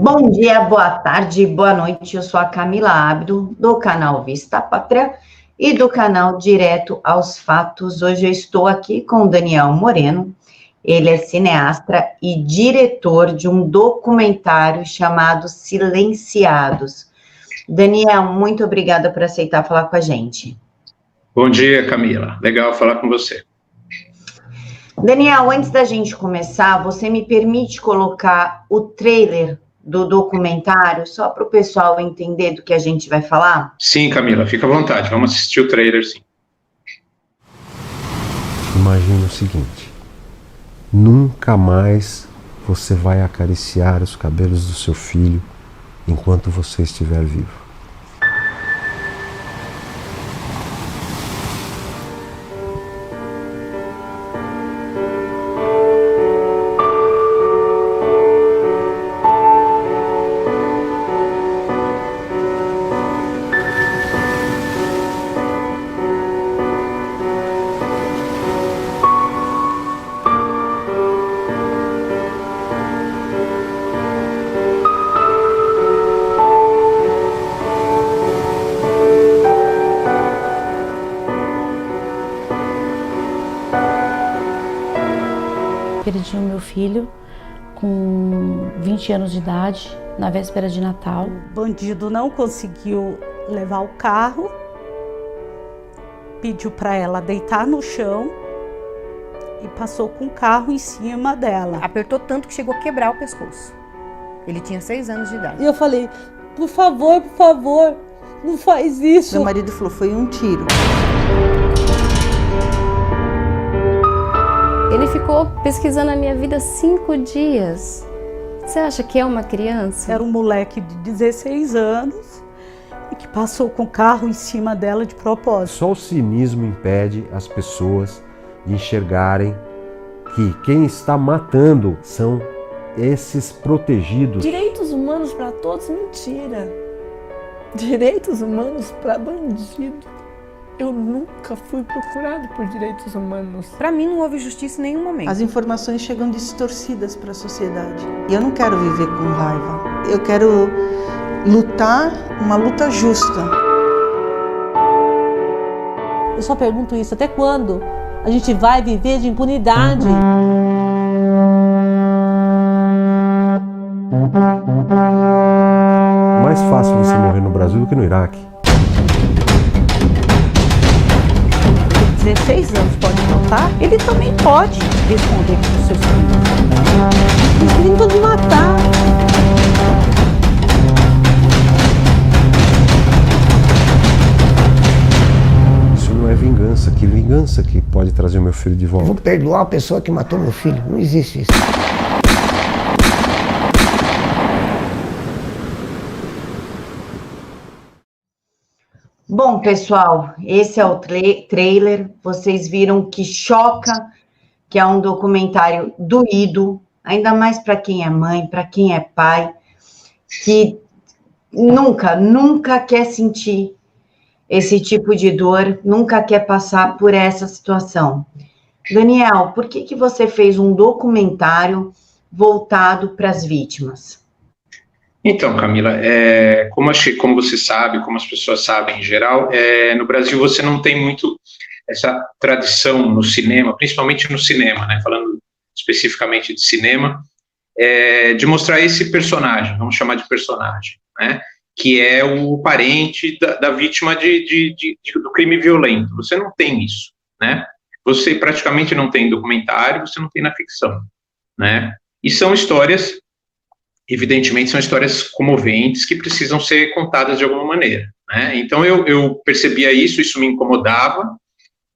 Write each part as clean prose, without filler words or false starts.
Bom dia, boa tarde, boa noite. Eu sou a Camila Abdo, do canal Vista Pátria e do canal Direto aos Fatos. Hoje eu estou aqui com o Daniel Moreno. Ele é cineasta e diretor de um documentário chamado Silenciados. Daniel, muito obrigada por aceitar falar com a gente. Bom dia, Camila. Legal falar com você. Daniel, antes da gente começar, você me permite colocar o trailer do documentário, só para o pessoal entender do que a gente vai falar? Sim, Camila, fica à vontade. Vamos assistir o trailer, sim. Imagina o seguinte: nunca mais você vai acariciar os cabelos do seu filho enquanto você estiver vivo. Perdi o meu filho com 20 anos de idade, na véspera de Natal. O bandido não conseguiu levar o carro, pediu para ela deitar no chão e passou com o carro em cima dela. Apertou tanto que chegou a quebrar o pescoço. Ele tinha 6 anos de idade. E eu falei, por favor, não faz isso. Meu marido falou, foi um tiro. Ele ficou pesquisando a minha vida 5 dias. Você acha que é uma criança? Era um moleque de 16 anos e que passou com o carro em cima dela de propósito. Só o cinismo impede as pessoas de enxergarem que quem está matando são esses protegidos. Direitos humanos para todos, mentira. Direitos humanos para bandido. Eu nunca fui procurado por direitos humanos. Para mim não houve justiça em nenhum momento. As informações chegam distorcidas para a sociedade. E eu não quero viver com raiva. Eu quero lutar uma luta justa. Eu só pergunto isso, até quando a gente vai viver de impunidade? Mais fácil você morrer no Brasil do que no Iraque. 16 anos pode matar, ele também pode responder com seus filhos. Eles queriam me matar. Isso não é vingança. Que vingança que pode trazer o meu filho de volta? Eu vou perdoar a pessoa que matou meu filho. Não existe isso. Bom, pessoal, esse é o trailer. Vocês viram que choca, que é um documentário doído, ainda mais para quem é mãe, para quem é pai, que nunca quer sentir esse tipo de dor, nunca quer passar por essa situação. Daniel, por que você fez um documentário voltado para as vítimas? Então, Camila, como você sabe, como as pessoas sabem em geral, no Brasil você não tem muito essa tradição no cinema, principalmente no cinema, né, falando especificamente de cinema, de mostrar esse personagem, vamos chamar de personagem, né, que é o parente da vítima do crime violento. Você não tem isso, né? Você praticamente não tem documentário, você não tem na ficção, né? E são histórias, evidentemente, são histórias comoventes que precisam ser contadas de alguma maneira, né? Então eu percebia isso me incomodava.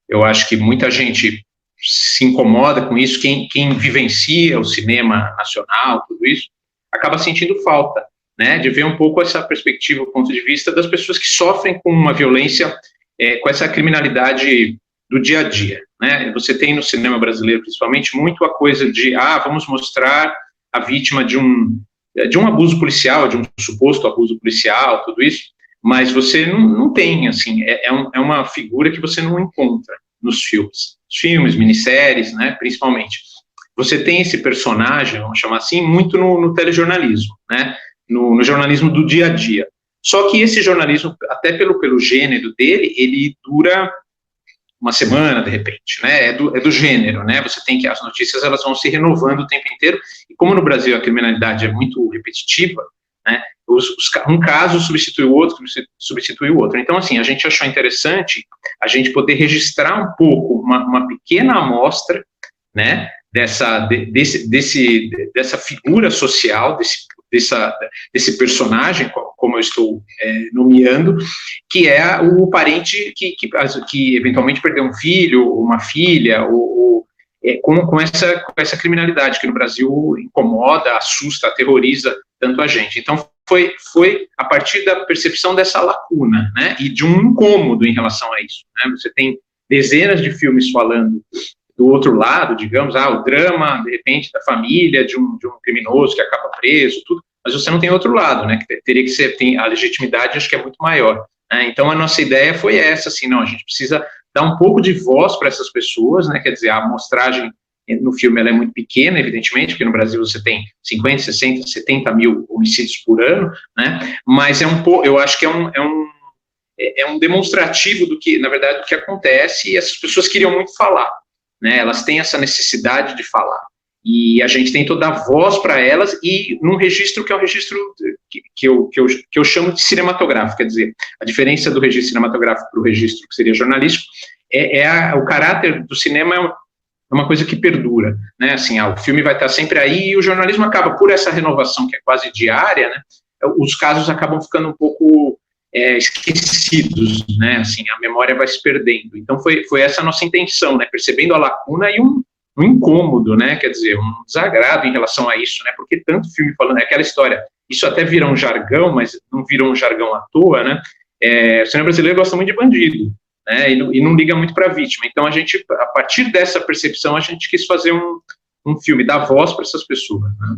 Eu acho que muita gente se incomoda com isso, quem vivencia o cinema nacional, tudo isso, acaba sentindo falta, né, de ver um pouco essa perspectiva, o ponto de vista das pessoas que sofrem com uma violência, com essa criminalidade do dia a dia, né? Você tem no cinema brasileiro, principalmente, muito a coisa de, vamos mostrar a vítima de um abuso policial, de um suposto abuso policial, tudo isso, mas você não tem, assim, é uma figura que você não encontra nos filmes, minisséries, né, principalmente. Você tem esse personagem, vamos chamar assim, muito no telejornalismo, né, no jornalismo do dia a dia. Só que esse jornalismo, até pelo gênero dele, ele dura uma semana, de repente, né? É do gênero, né? Você tem que, as notícias, elas vão se renovando o tempo inteiro, e como no Brasil a criminalidade é muito repetitiva, né? Um caso substitui o outro. Então, assim, a gente achou interessante a gente poder registrar um pouco, uma pequena amostra, né? Dessa figura social, desse personagem, como eu estou nomeando, que é o parente que eventualmente perdeu um filho, uma filha, com essa criminalidade que no Brasil incomoda, assusta, aterroriza tanto a gente. Então, foi a partir da percepção dessa lacuna, né, e de um incômodo em relação a isso, né? Você tem dezenas de filmes falando do outro lado, digamos, o drama, de repente, da família, de um criminoso que acaba preso, tudo, mas você não tem outro lado, né, que teria que ser, a legitimidade acho que é muito maior, né? Então a nossa ideia foi essa, assim, não, a gente precisa dar um pouco de voz para essas pessoas, né, quer dizer, a amostragem no filme ela é muito pequena, evidentemente, porque no Brasil você tem 50, 60, 70 mil homicídios por ano, né, mas eu acho que é um demonstrativo do que, na verdade, do que acontece, e essas pessoas queriam muito falar, né, elas têm essa necessidade de falar, e a gente tentou dar voz para elas, e num registro que é um registro que eu chamo de cinematográfico, quer dizer, a diferença do registro cinematográfico para o registro que seria jornalístico, o caráter do cinema é uma coisa que perdura, né, assim, o filme vai estar sempre aí, e o jornalismo acaba, por essa renovação que é quase diária, né, os casos acabam ficando um pouco esquecidos, né, assim, a memória vai se perdendo. Então foi essa a nossa intenção, né, percebendo a lacuna e um incômodo, né, quer dizer, um desagrado em relação a isso, né, porque tanto filme falando, aquela história, isso até vira um jargão, mas não vira um jargão à toa, né, o cinema brasileiro gosta muito de bandido, né, e não liga muito para a vítima. Então a gente, a partir dessa percepção, a gente quis fazer um filme, dar voz para essas pessoas, né.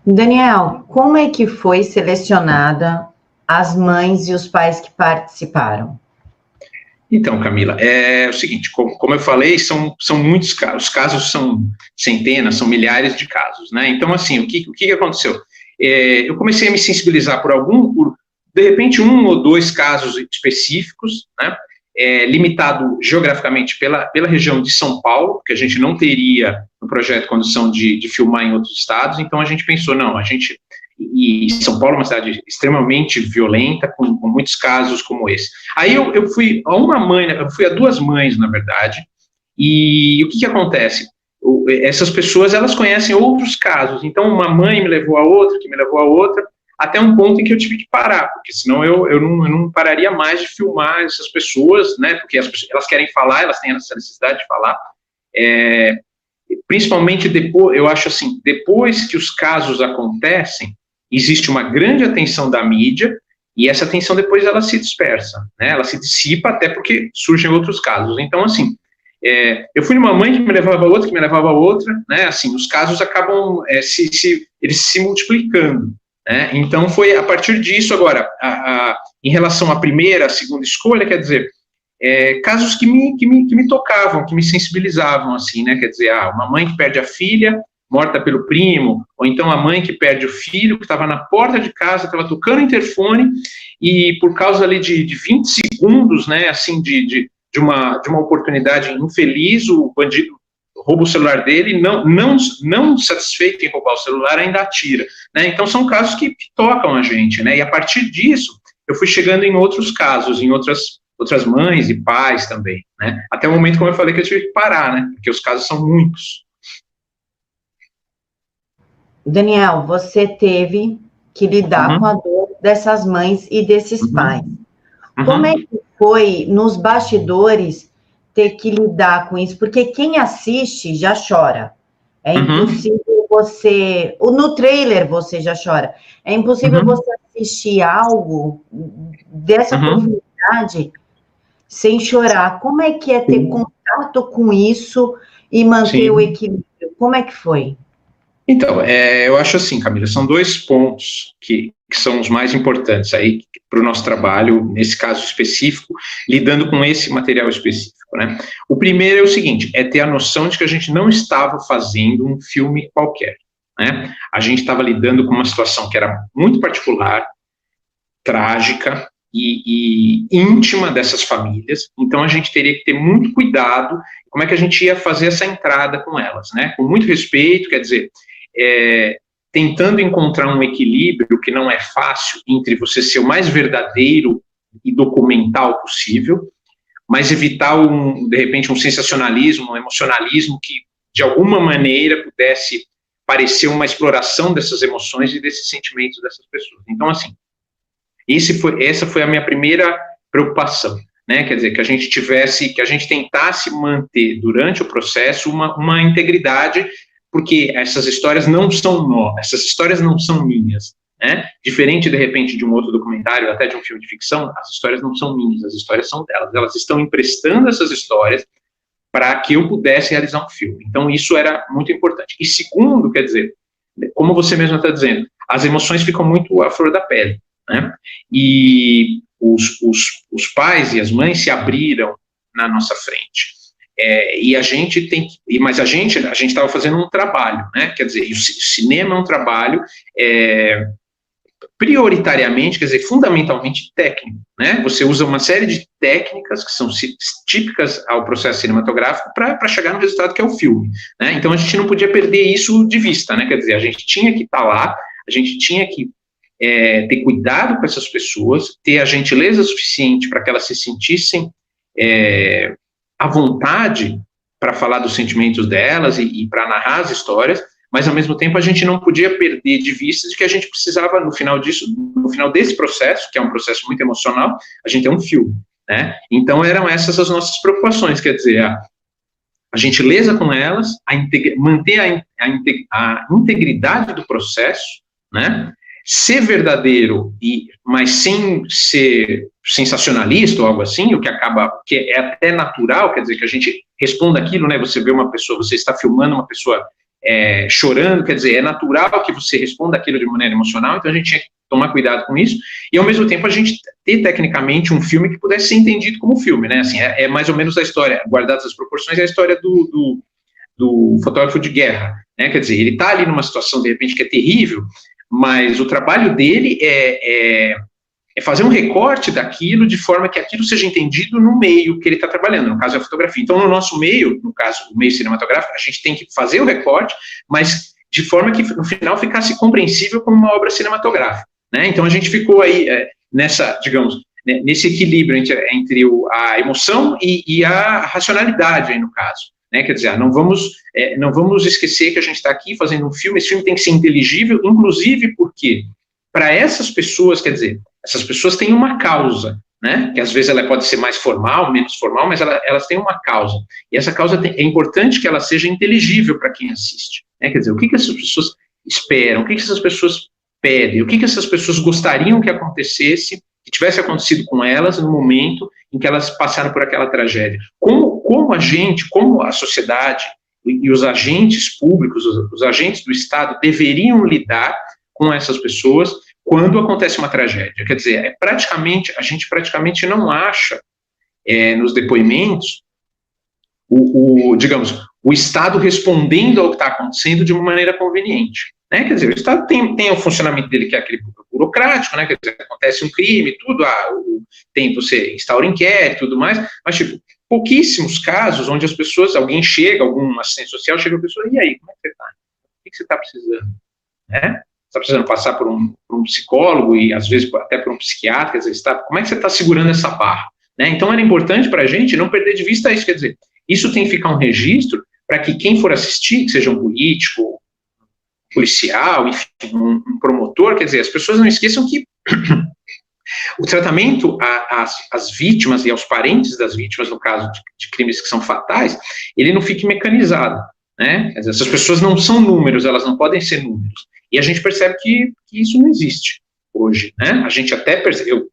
Daniel, como é que foi selecionada as mães e os pais que participaram? Então, Camila, é o seguinte, como eu falei, são muitos casos, os casos são centenas, são milhares de casos, né? Então, assim, o que aconteceu? Eu comecei a me sensibilizar por de repente, 1 ou 2 casos específicos, né? Limitado geograficamente pela região de São Paulo, que a gente não teria no projeto condição de filmar em outros estados, então a gente pensou, não, e São Paulo é uma cidade extremamente violenta, com muitos casos como esse. Aí eu fui a 2 mães, na verdade, e o que acontece? Essas pessoas, elas conhecem outros casos, então uma mãe me levou a outra, que me levou a outra, até um ponto em que eu tive que parar, porque senão eu não pararia mais de filmar essas pessoas, né, porque elas querem falar, elas têm essa necessidade de falar, principalmente depois, eu acho assim, depois que os casos acontecem, existe uma grande atenção da mídia, e essa atenção depois ela se dispersa, né, ela se dissipa até porque surgem outros casos. Então, assim, eu fui numa mãe que me levava a outra, que me levava a outra, né, assim, os casos acabam eles se multiplicando, né, então foi a partir disso. Agora, em relação à primeira, à segunda escolha, quer dizer, casos que me tocavam, que me sensibilizavam, assim, né, quer dizer, uma mãe que perde a filha, morta pelo primo, ou então a mãe que perde o filho, que estava na porta de casa, estava tocando o interfone, e por causa ali de 20 segundos, né, assim, de uma oportunidade infeliz, o bandido rouba o celular dele, não satisfeito em roubar o celular, ainda atira, né, então são casos que tocam a gente, né, e a partir disso, eu fui chegando em outros casos, em outras mães e pais também, né, até o momento, como eu falei, que eu tive que parar, né, porque os casos são muitos. Daniel, você teve que lidar com a dor dessas mães e desses pais. Como é que foi, nos bastidores, ter que lidar com isso? Porque quem assiste já chora. É impossível você... No trailer você já chora. É impossível você assistir algo dessa profundidade sem chorar. Como é que é ter contato com isso e manter o equilíbrio? Como é que foi? Então, eu acho assim, Camila, são 2 pontos que são os mais importantes aí para o nosso trabalho, nesse caso específico, lidando com esse material específico, né? O primeiro é o seguinte, ter a noção de que a gente não estava fazendo um filme qualquer, né? A gente estava lidando com uma situação que era muito particular, trágica e íntima dessas famílias, então a gente teria que ter muito cuidado como é que a gente ia fazer essa entrada com elas, né? Com muito respeito, quer dizer, tentando encontrar um equilíbrio que não é fácil entre você ser o mais verdadeiro e documental possível, mas evitar, de repente, um sensacionalismo, um emocionalismo que, de alguma maneira, pudesse parecer uma exploração dessas emoções e desses sentimentos dessas pessoas. Então, assim, essa foi a minha primeira preocupação, né? Quer dizer, que a gente tentasse manter, durante o processo, uma integridade, porque essas histórias não são essas histórias não são minhas, né? Diferente, de repente, de um outro documentário, até de um filme de ficção, as histórias não são minhas, as histórias são delas. Elas estão emprestando essas histórias para que eu pudesse realizar um filme. Então, isso era muito importante. E segundo, quer dizer, como você mesmo está dizendo, as emoções ficam muito à flor da pele, né? E os pais e as mães se abriram na nossa frente. E a gente tem que, mas a gente estava fazendo um trabalho, né? Quer dizer, o cinema é um trabalho prioritariamente, quer dizer, fundamentalmente técnico, né? Você usa uma série de técnicas que são típicas ao processo cinematográfico para chegar no resultado que é o filme, né? Então a gente não podia perder isso de vista, né? Quer dizer, a gente tinha que estar lá, a gente tinha que ter cuidado com essas pessoas, ter a gentileza suficiente para que elas se sentissem à vontade para falar dos sentimentos delas e para narrar as histórias, mas ao mesmo tempo a gente não podia perder de vista de que a gente precisava, no final desse processo, que é um processo muito emocional, a gente é um filme, né? Então eram essas as nossas preocupações, quer dizer, a gentileza com elas, manter a integridade do processo, né? Ser verdadeiro, mas sem ser sensacionalista ou algo assim, o que é até natural, quer dizer, que a gente responda aquilo, né? Você vê uma pessoa, você está filmando uma pessoa chorando, quer dizer, é natural que você responda aquilo de maneira emocional, então a gente tinha que tomar cuidado com isso, e ao mesmo tempo a gente ter tecnicamente um filme que pudesse ser entendido como filme, né? Assim, é mais ou menos a história, guardadas as proporções, é a história do fotógrafo de guerra, né? Quer dizer, ele está ali numa situação, de repente, que é terrível, mas o trabalho dele é fazer um recorte daquilo de forma que aquilo seja entendido no meio que ele está trabalhando, no caso é a fotografia. Então, no nosso meio, no caso, o meio cinematográfico, a gente tem que fazer o recorte, mas de forma que, no final, ficasse compreensível como uma obra cinematográfica, né? Então, a gente ficou aí nesse equilíbrio entre a emoção e a racionalidade, aí, no caso. Né, quer dizer, não vamos esquecer que a gente está aqui fazendo um filme, esse filme tem que ser inteligível, inclusive porque, para essas pessoas, quer dizer, essas pessoas têm uma causa, né, que às vezes ela pode ser mais formal, menos formal, mas elas têm uma causa, e essa causa é importante que ela seja inteligível para quem assiste, né, quer dizer, o que essas pessoas esperam, o que essas pessoas pedem, o que essas pessoas gostariam que acontecesse, que tivesse acontecido com elas no momento em que elas passaram por aquela tragédia. Como a sociedade e os agentes públicos, os agentes do Estado deveriam lidar com essas pessoas quando acontece uma tragédia. Quer dizer, a gente praticamente não acha nos depoimentos o Estado respondendo ao que está acontecendo de uma maneira conveniente. Né? Quer dizer, o Estado tem o funcionamento dele, que é aquele burocrático, né? Quer dizer, acontece um crime, tudo, você instaura inquérito e tudo mais, mas, pouquíssimos casos onde alguém chega, algum assistente social, chega a pessoa, e aí, como é que você está? O que você está precisando? Né? Você está precisando passar por um psicólogo e, às vezes, até por um psiquiatra, quer dizer, como é que você está segurando essa barra? Né? Então, era importante para a gente não perder de vista isso, quer dizer, isso tem que ficar um registro para que quem for assistir, que seja um político, policial, enfim, um promotor, quer dizer, as pessoas não esqueçam que o tratamento às vítimas e aos parentes das vítimas, no caso de crimes que são fatais, ele não fique mecanizado, né? Quer dizer, essas pessoas não são números, elas não podem ser números. E a gente percebe que isso não existe hoje, né? A gente até percebe, eu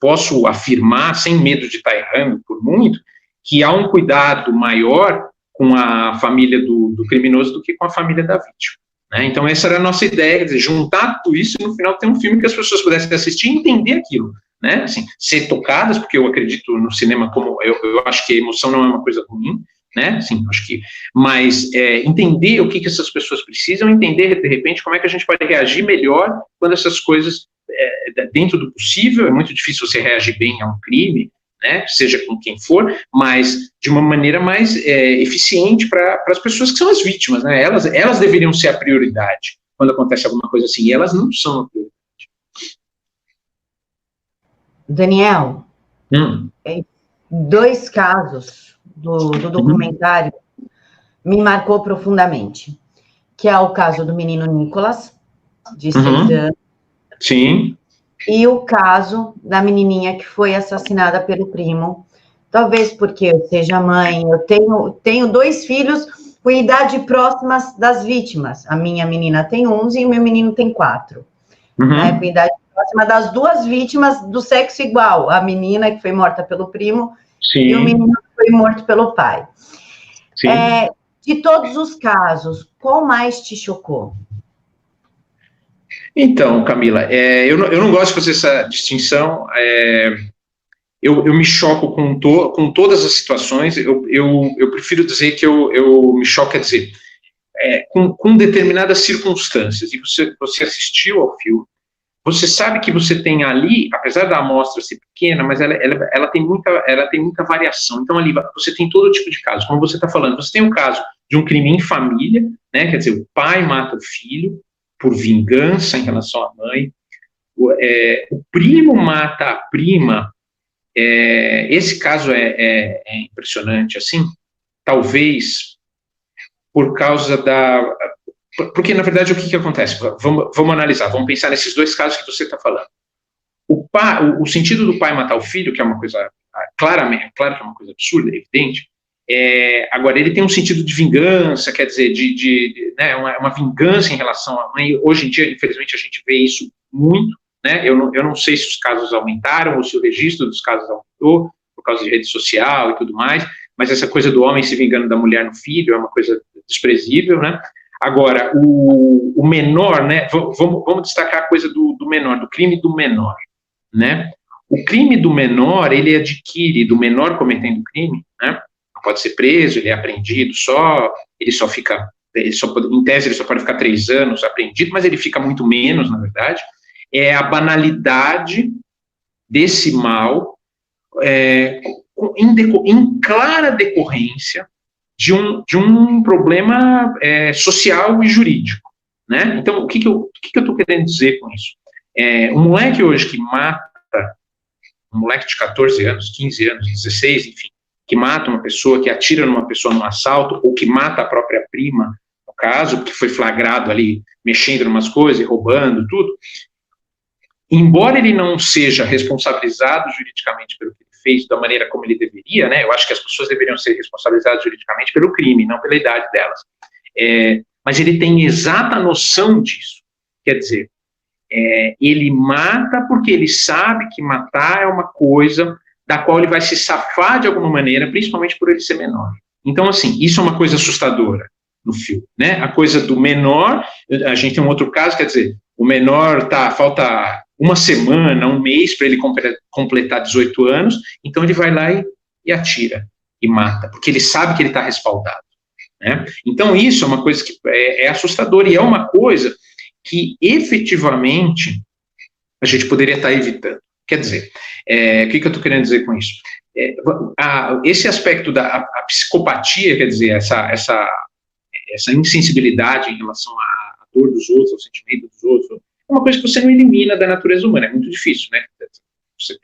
posso afirmar, sem medo de estar errando por muito, que há um cuidado maior com a família do criminoso do que com a família da vítima. Né? Então, essa era a nossa ideia, quer dizer, juntar tudo isso e, no final, ter um filme que as pessoas pudessem assistir e entender aquilo. Né? Assim, ser tocadas, porque eu acredito no cinema como... Eu acho que a emoção não é uma coisa ruim, né? Sim, acho que, mas entender o que essas pessoas precisam, entender, de repente, como é que a gente pode reagir melhor quando essas coisas, dentro do possível, é muito difícil você reagir bem a um crime, né, seja com quem for, mas de uma maneira mais eficiente para as pessoas que são as vítimas, né? Elas deveriam ser a prioridade quando acontece alguma coisa assim, e elas não são a prioridade. Daniel, 2 casos do documentário me marcou profundamente, que é o caso do menino Nicolas, de 6 anos. Sim. E o caso da menininha que foi assassinada pelo primo. Talvez porque eu seja mãe, eu tenho 2 filhos com idade próximas das vítimas. A minha menina tem 11 e o meu menino tem 4. Né, com idade próxima das 2 vítimas do sexo igual. A menina que foi morta pelo primo. Sim. E o menino que foi morto pelo pai. Sim. De todos os casos, qual mais te chocou? Então, Camila, eu não gosto de fazer essa distinção, eu me choco com todas as situações, eu prefiro dizer que eu me choco, quer dizer, com determinadas circunstâncias, e você assistiu ao filme, você sabe que você tem ali, apesar da amostra ser pequena, mas ela tem muita variação, então ali você tem todo tipo de caso, como você está falando, você tem um caso de um crime em família, né, quer dizer, o pai mata o filho, por vingança em relação à mãe, o primo mata a prima, esse caso é impressionante, assim, talvez por causa porque, na verdade, o que acontece? Vamos analisar, vamos pensar nesses 2 casos que você está falando. O sentido do pai matar o filho, que é uma coisa, claro que é uma coisa absurda, evidente, agora, ele tem um sentido de vingança, quer dizer, né, uma vingança em relação à mãe. Hoje em dia, infelizmente, a gente vê isso muito, né? Eu não sei se os casos aumentaram ou se o registro dos casos aumentou por causa de rede social e tudo mais, mas essa coisa do homem se vingando da mulher no filho é uma coisa desprezível, né? Agora, o menor, né? Vamos destacar a coisa do menor, do crime do menor, né? O crime do menor, ele adquire, do menor cometendo crime, né? Pode ser preso, ele é apreendido em tese ele só pode ficar 3 anos apreendido, mas ele fica muito menos, na verdade, é a banalidade desse mal em clara decorrência de um problema social e jurídico, né? Então, o que eu estou querendo dizer com isso? Um moleque hoje que mata, um moleque de 14 anos, 15 anos, 16, enfim, que mata uma pessoa, que atira numa pessoa num assalto, ou que mata a própria prima, no caso, porque foi flagrado ali, mexendo em umas coisas, roubando, tudo, embora ele não seja responsabilizado juridicamente pelo que ele fez, da maneira como ele deveria, né, eu acho que as pessoas deveriam ser responsabilizadas juridicamente pelo crime, não pela idade delas, mas ele tem exata noção disso, quer dizer, ele mata porque ele sabe que matar é uma coisa da qual ele vai se safar de alguma maneira, principalmente por ele ser menor. Então, assim, isso é uma coisa assustadora no filme, né? A coisa do menor, a gente tem um outro caso, quer dizer, o menor falta 1 semana, 1 mês para ele completar 18 anos, então ele vai lá e atira, e mata, porque ele sabe que ele está respaldado, né? Então, isso é uma coisa que é assustadora, e é uma coisa que, efetivamente, a gente poderia estar evitando. Quer dizer, o que eu estou querendo dizer com isso? Esse aspecto da psicopatia, quer dizer, essa insensibilidade em relação à dor dos outros, ao sentimento dos outros, é uma coisa que você não elimina da natureza humana, é muito difícil, né? Você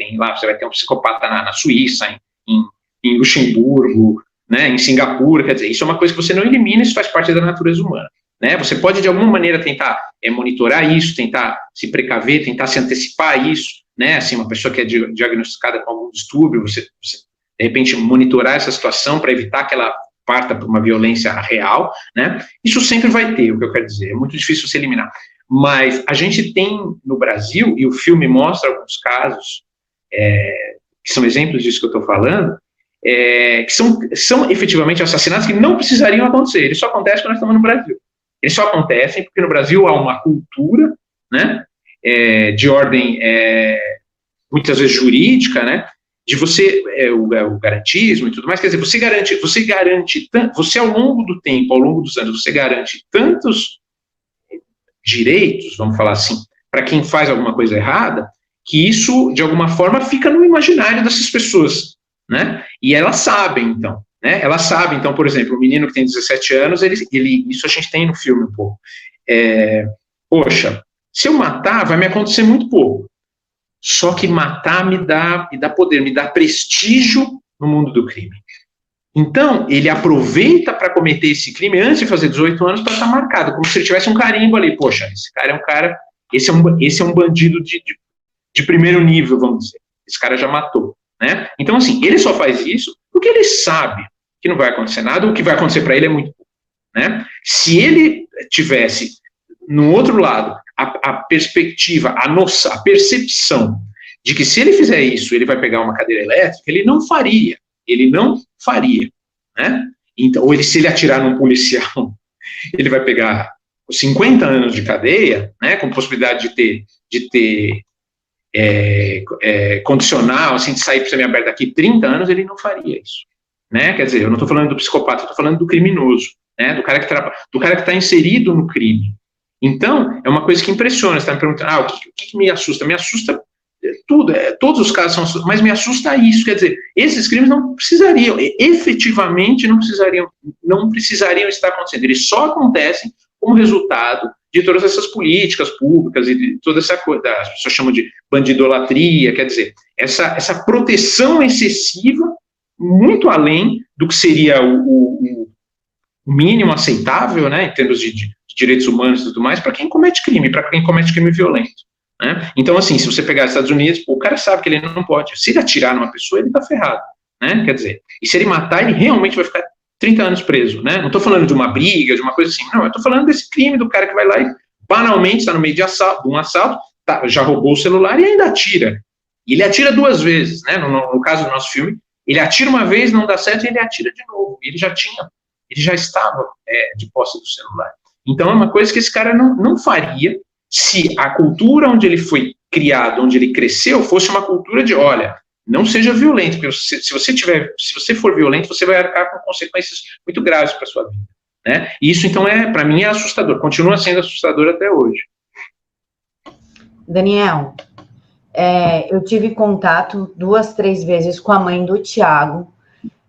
vai ter um psicopata na Suíça, em Luxemburgo, né, em Singapura, quer dizer, isso é uma coisa que você não elimina, isso faz parte da natureza humana. Né? Você pode, de alguma maneira, tentar monitorar isso, tentar se precaver, tentar se antecipar a isso, né? Assim, uma pessoa que é diagnosticada com algum distúrbio, você de repente, monitorar essa situação para evitar que ela parta para uma violência real, né? Isso sempre vai ter, o que eu quero dizer, é muito difícil se eliminar. Mas a gente tem no Brasil, e o filme mostra alguns casos, que são exemplos disso que eu estou falando, que são efetivamente assassinatos que não precisariam acontecer, eles só acontecem quando nós estamos no Brasil. Eles só acontecem porque no Brasil há uma cultura, né, de ordem, muitas vezes jurídica, né, de você, o garantismo e tudo mais, quer dizer, você garante, você ao longo do tempo, ao longo dos anos, você garante tantos direitos, vamos falar assim, para quem faz alguma coisa errada, que isso, de alguma forma, fica no imaginário dessas pessoas, né? E elas sabem, então, né? Elas sabem, então, por exemplo, o menino que tem 17 anos, isso a gente tem no filme um pouco. Poxa, se eu matar, vai me acontecer muito pouco. Só que matar me dá poder, me dá prestígio no mundo do crime. Então, ele aproveita para cometer esse crime antes de fazer 18 anos para estar marcado, como se ele tivesse um carimbo ali. Poxa, esse cara é um cara, esse é um bandido de primeiro nível, vamos dizer. Esse cara já matou, né? Então, assim, ele só faz isso porque ele sabe que não vai acontecer nada, o que vai acontecer para ele é muito pouco, né? Se ele tivesse, no outro lado, a perspectiva, a percepção de que se ele fizer isso, ele vai pegar uma cadeira elétrica, ele não faria, né? Então, ou se ele atirar num policial, ele vai pegar 50 anos de cadeia, né, com possibilidade de ter condicional, assim, de sair semiaberto daqui 30 anos, ele não faria isso, né? Quer dizer, eu não estou falando do psicopata, eu estou falando do criminoso, né, do cara que está inserido no crime. Então, é uma coisa que impressiona. Você está me perguntando, o que me assusta? Me assusta tudo, todos os casos são assustados, mas me assusta isso, quer dizer, esses crimes não precisariam, efetivamente não precisariam estar acontecendo, eles só acontecem como resultado de todas essas políticas públicas e de toda essa coisa, as pessoas chamam de bandidolatria, quer dizer, essa proteção excessiva, muito além do que seria o mínimo aceitável, né, em termos de direitos humanos e tudo mais, para quem comete crime violento. Né? Então, assim, se você pegar os Estados Unidos, o cara sabe que ele não pode. Se ele atirar numa pessoa, ele está ferrado. Né? Quer dizer, e se ele matar, ele realmente vai ficar 30 anos preso. Né? Não estou falando de uma briga, de uma coisa assim. Não, eu estou falando desse crime do cara que vai lá e banalmente está no meio de um assalto, já roubou o celular e ainda atira. E ele atira 2 vezes. Né? No caso do nosso filme, ele atira uma vez, não dá certo, e ele atira de novo. Ele já estava de posse do celular. Então, é uma coisa que esse cara não faria se a cultura onde ele foi criado, onde ele cresceu, fosse uma cultura de, olha, não seja violento, porque se você for violento, você vai arcar com consequências muito graves para a sua vida. Né? E isso, então, para mim, é assustador, continua sendo assustador até hoje. Daniel, eu tive contato 2, 3 vezes com a mãe do Thiago,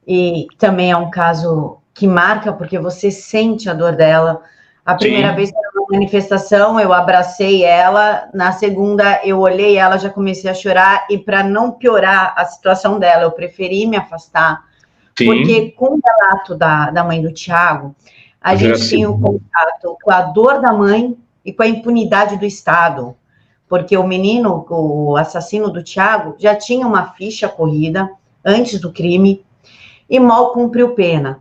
e também é um caso que marca, porque você sente a dor dela. A primeira vez que era uma manifestação, eu abracei ela, na segunda eu olhei ela, já comecei a chorar, e para não piorar a situação dela, eu preferi me afastar, porque com o relato da mãe do Thiago, a gente tem o contato com a dor da mãe e com a impunidade do Estado, porque o menino, o assassino do Thiago, já tinha uma ficha corrida antes do crime e mal cumpriu pena.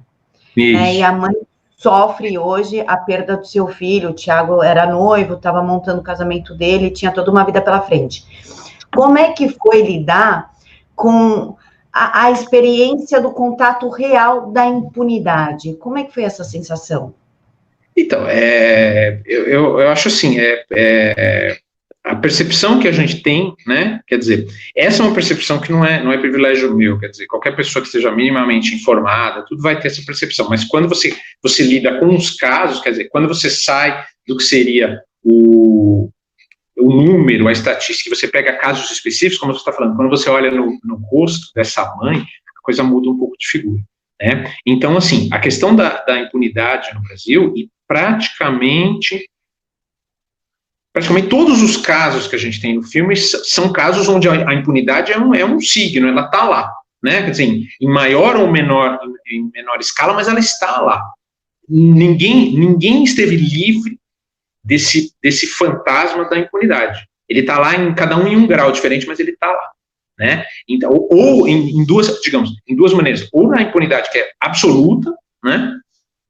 E a mãe sofre hoje a perda do seu filho. O Thiago era noivo, estava montando o casamento dele, tinha toda uma vida pela frente. Como é que foi lidar com a experiência do contato real da impunidade? Como é que foi essa sensação? Então, eu acho assim, a percepção que a gente tem, né, quer dizer, essa é uma percepção que não é privilégio meu, quer dizer, qualquer pessoa que esteja minimamente informada, tudo vai ter essa percepção, mas quando você lida com os casos, quer dizer, quando você sai do que seria o número, a estatística, você pega casos específicos, como você está falando, quando você olha no rosto dessa mãe, a coisa muda um pouco de figura, né? Então, assim, a questão da impunidade no Brasil, e praticamente todos os casos que a gente tem no filme são casos onde a impunidade é um signo, ela está lá, né? Quer dizer, em maior ou menor escala, mas ela está lá. Ninguém esteve livre desse fantasma da impunidade. Ele está lá, cada um em um grau diferente, mas ele está lá, né? Então, ou em duas maneiras, ou na impunidade que é absoluta, né?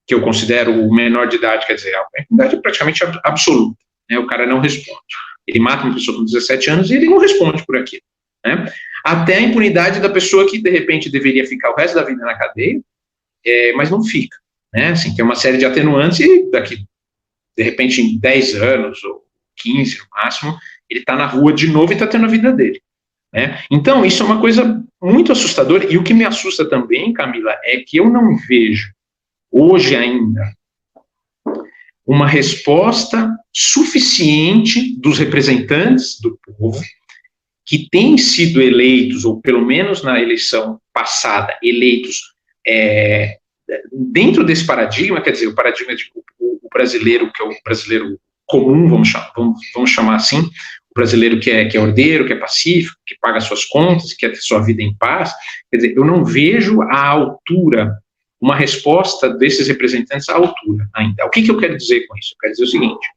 Que eu considero o menor de idade, quer dizer, a impunidade é praticamente absoluta. Né, o cara não responde. Ele mata uma pessoa com 17 anos e ele não responde por aquilo. Né? Até a impunidade da pessoa que, de repente, deveria ficar o resto da vida na cadeia, mas não fica. Né? Assim, tem uma série de atenuantes e daqui, de repente, em 10 anos ou 15 no máximo, ele está na rua de novo e está tendo a vida dele. né? Então, isso é uma coisa muito assustadora, e o que me assusta também, Camila, é que eu não vejo, hoje ainda, uma resposta suficiente dos representantes do povo que têm sido eleitos, ou pelo menos na eleição passada, eleitos dentro desse paradigma, quer dizer, o paradigma de o brasileiro, que é o brasileiro comum, vamos chamar assim, o brasileiro que é ordeiro, que é pacífico, que paga suas contas, que quer ter sua vida em paz. Quer dizer, eu não vejo à altura, uma resposta desses representantes à altura ainda. O que eu quero dizer com isso? Eu quero dizer o seguinte,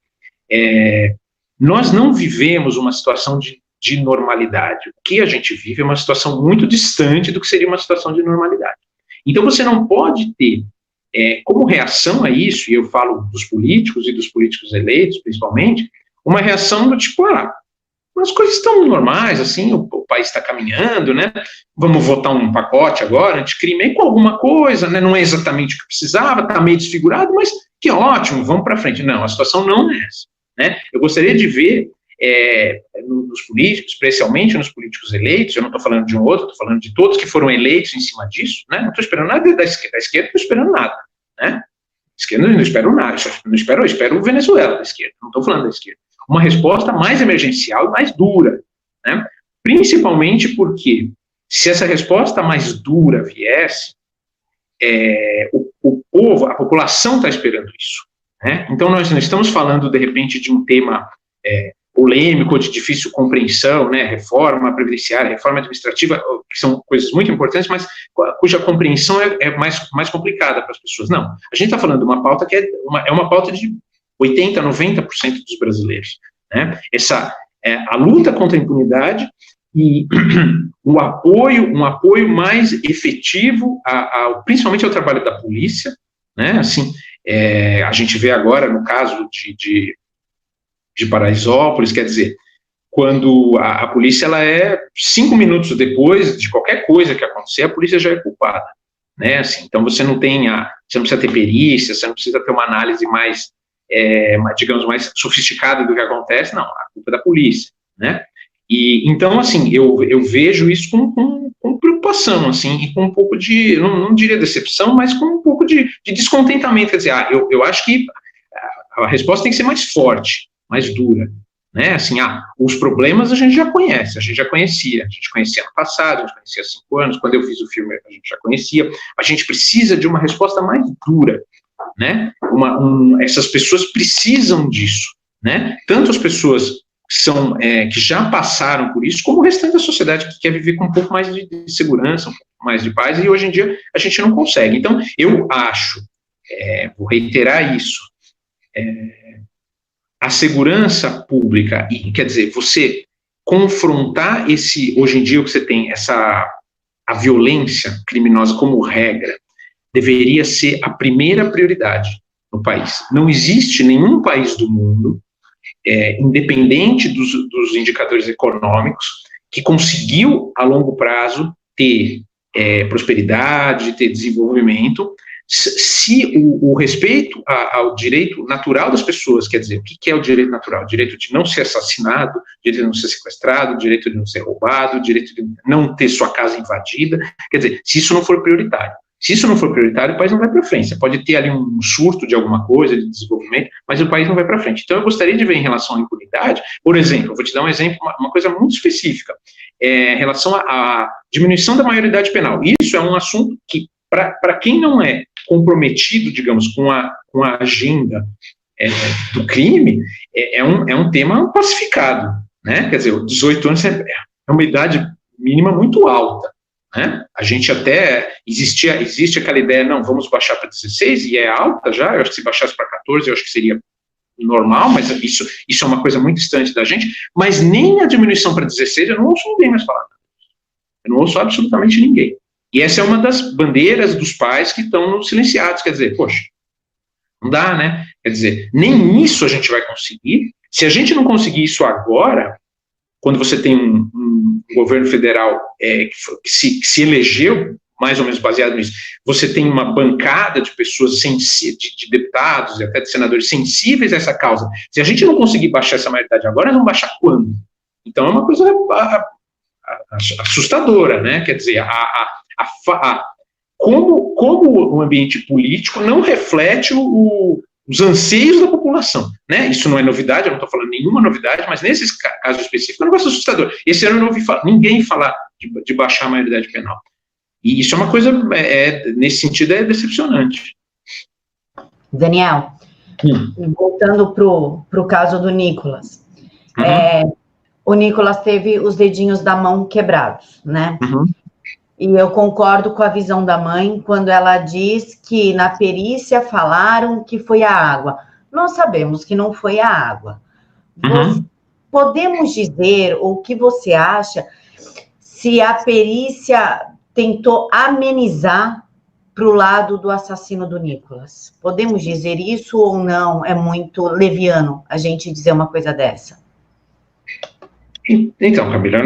nós não vivemos uma situação de normalidade. O que a gente vive é uma situação muito distante do que seria uma situação de normalidade. Então, você não pode ter, como reação a isso, e eu falo dos políticos e dos políticos eleitos, principalmente, uma reação do tipo, as coisas estão normais, assim, o país está caminhando, né, vamos votar um pacote agora, anticrime, com alguma coisa, né, não é exatamente o que precisava, está meio desfigurado, mas que ótimo, vamos para frente. Não, a situação não é essa, né. Eu gostaria de ver nos políticos, especialmente nos políticos eleitos, eu não estou falando de um outro, estou falando de todos que foram eleitos em cima disso, né, não estou esperando nada da esquerda, não estou esperando nada, né, esquerda não espero nada, eu espero o Venezuela da esquerda, não estou falando da esquerda, uma resposta mais emergencial e mais dura, né, principalmente porque, se essa resposta mais dura viesse, o povo, a população está esperando isso, né, então nós não estamos falando, de repente, de um tema polêmico, de difícil compreensão, né, reforma previdenciária, reforma administrativa, que são coisas muito importantes, mas cuja compreensão é mais complicada para as pessoas. Não, a gente está falando de uma pauta que é uma pauta de 80%, 90% dos brasileiros, né, a luta contra a impunidade e um apoio mais efetivo, principalmente ao trabalho da polícia, né, assim, a gente vê agora, no caso de Paraisópolis, quer dizer, quando a polícia, ela 5 minutos depois de qualquer coisa que acontecer, a polícia já é culpada, né, assim, então você não precisa ter perícia, você não precisa ter uma análise mais, digamos, mais sofisticada do que acontece, não, a culpa é da polícia, né, e então, assim, eu vejo isso com preocupação, assim, e com um pouco de, não diria decepção, mas com um pouco de descontentamento, quer dizer, eu acho que a resposta tem que ser mais forte, mais dura, né, assim, os problemas a gente já conhecia, a gente conhecia no passado, a gente conhecia há 5 anos, quando eu fiz o filme a gente já conhecia, a gente precisa de uma resposta mais dura, né, essas pessoas precisam disso, né, tanto as pessoas que já passaram por isso, como o restante da sociedade que quer viver com um pouco mais de segurança, um pouco mais de paz, e hoje em dia a gente não consegue. Então, eu acho, vou reiterar isso, a segurança pública, quer dizer, você confrontar hoje em dia o que você tem, a violência criminosa como regra, deveria ser a primeira prioridade no país. Não existe nenhum país do mundo, independente dos indicadores econômicos, que conseguiu, a longo prazo, ter prosperidade, ter desenvolvimento, se o respeito ao direito natural das pessoas, quer dizer, o que é o direito natural? O direito de não ser assassinado, o direito de não ser sequestrado, o direito de não ser roubado, o direito de não ter sua casa invadida, quer dizer, se isso não for prioritário. Se isso não for prioritário, o país não vai para frente. Você pode ter ali um surto de alguma coisa, de desenvolvimento, mas o país não vai para frente. Então, eu gostaria de ver em relação à impunidade, por exemplo, eu vou te dar um exemplo, uma coisa muito específica, em relação à diminuição da maioridade penal. Isso é um assunto que, para quem não é comprometido, digamos, com a agenda do crime, é um tema pacificado, né? Quer dizer, 18 anos é uma idade mínima muito alta, né? A gente até, existe aquela ideia, não, vamos baixar para 16, e é alta já, eu acho que se baixasse para 14, eu acho que seria normal, mas isso é uma coisa muito distante da gente, mas nem a diminuição para 16, eu não ouço ninguém mais falar. Eu não ouço absolutamente ninguém. E essa é uma das bandeiras dos pais que estão silenciados, quer dizer, poxa, não dá, né? Quer dizer, nem isso a gente vai conseguir. Se a gente não conseguir isso agora, quando você tem um governo federal que se elegeu, mais ou menos baseado nisso, você tem uma bancada de pessoas, de deputados e até de senadores sensíveis a essa causa. Se a gente não conseguir baixar essa maioridade agora, nós vamos baixar quando? Então é uma coisa assustadora, né? Quer dizer, como o ambiente político não reflete os anseios da população, né? Isso não é novidade, eu não estou falando nenhuma novidade, mas nesse caso específico é um negócio assustador. Esse ano eu não ouvi ninguém falar de baixar a maioridade penal. E isso é uma coisa, nesse sentido, é decepcionante. Daniel, voltando para o caso do Nicolas. O Nicolas teve os dedinhos da mão quebrados, né? E eu concordo com a visão da mãe quando ela diz que na perícia falaram que foi a água. Nós sabemos que não foi a água. Podemos dizer, ou o que você acha, se a perícia tentou amenizar para o lado do assassino do Nicolas? Podemos dizer isso ou não? É muito leviano a gente dizer uma coisa dessa. Então, Camila,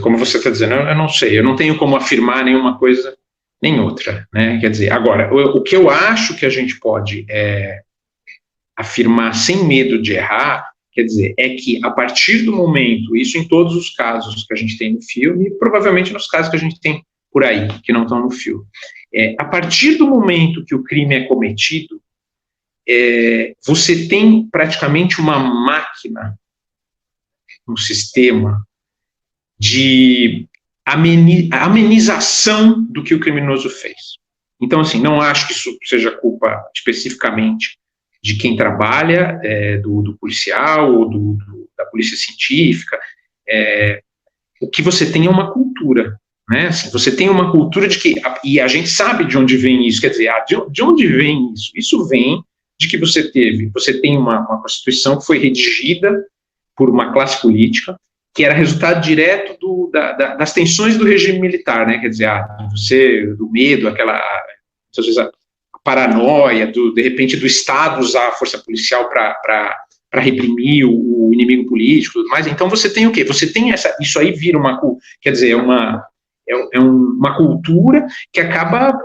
como você está dizendo, eu não sei, eu não tenho como afirmar nenhuma coisa nem outra, né? Quer dizer, agora, o que eu acho que a gente pode afirmar sem medo de errar, quer dizer, é que a partir do momento, isso em todos os casos que a gente tem no filme, e provavelmente nos casos que a gente tem por aí, que não estão no filme, a partir do momento que o crime é cometido, você tem praticamente uma máquina, um sistema de amenização do que o criminoso fez. Então, assim, não acho que isso seja culpa especificamente de quem trabalha, do policial ou da polícia científica. O que você tem é uma cultura, né? Assim, você tem uma cultura de que, e a gente sabe de onde vem isso, quer dizer, de onde vem isso? Isso vem de que você tem uma Constituição que foi redigida por uma classe política, que era resultado direto das tensões do regime militar, né? Quer dizer, do medo, aquela, às vezes, a paranoia, de repente, do Estado usar a força policial para reprimir o inimigo político e tudo mais. Então, você tem o quê? Você tem isso aí vira uma cultura que acaba,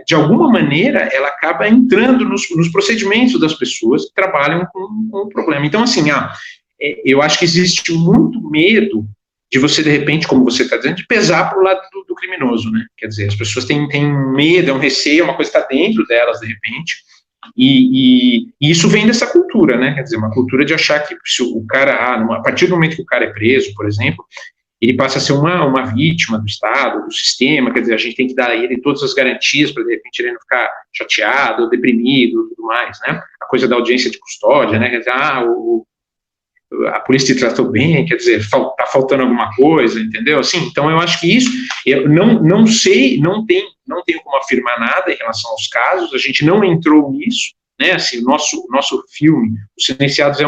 de alguma maneira, ela acaba entrando nos procedimentos das pessoas que trabalham com o problema. Então, assim, eu acho que existe muito medo de você, de repente, como você está dizendo, de pesar para o lado do criminoso, né? Quer dizer, as pessoas têm medo, é um receio, uma coisa está dentro delas, de repente, e isso vem dessa cultura, né? Quer dizer, uma cultura de achar que se o cara, a partir do momento que o cara é preso, por exemplo, ele passa a ser uma vítima do Estado, do sistema, quer dizer, a gente tem que dar a ele todas as garantias para, de repente, ele não ficar chateado, deprimido, tudo mais, né? A coisa da audiência de custódia, né? Quer dizer, a polícia te tratou bem, quer dizer, está faltando alguma coisa, entendeu? Assim, então eu acho que isso, eu não sei, não tenho como afirmar nada em relação aos casos, a gente não entrou nisso, né? Assim, o nosso filme, Os Silenciados,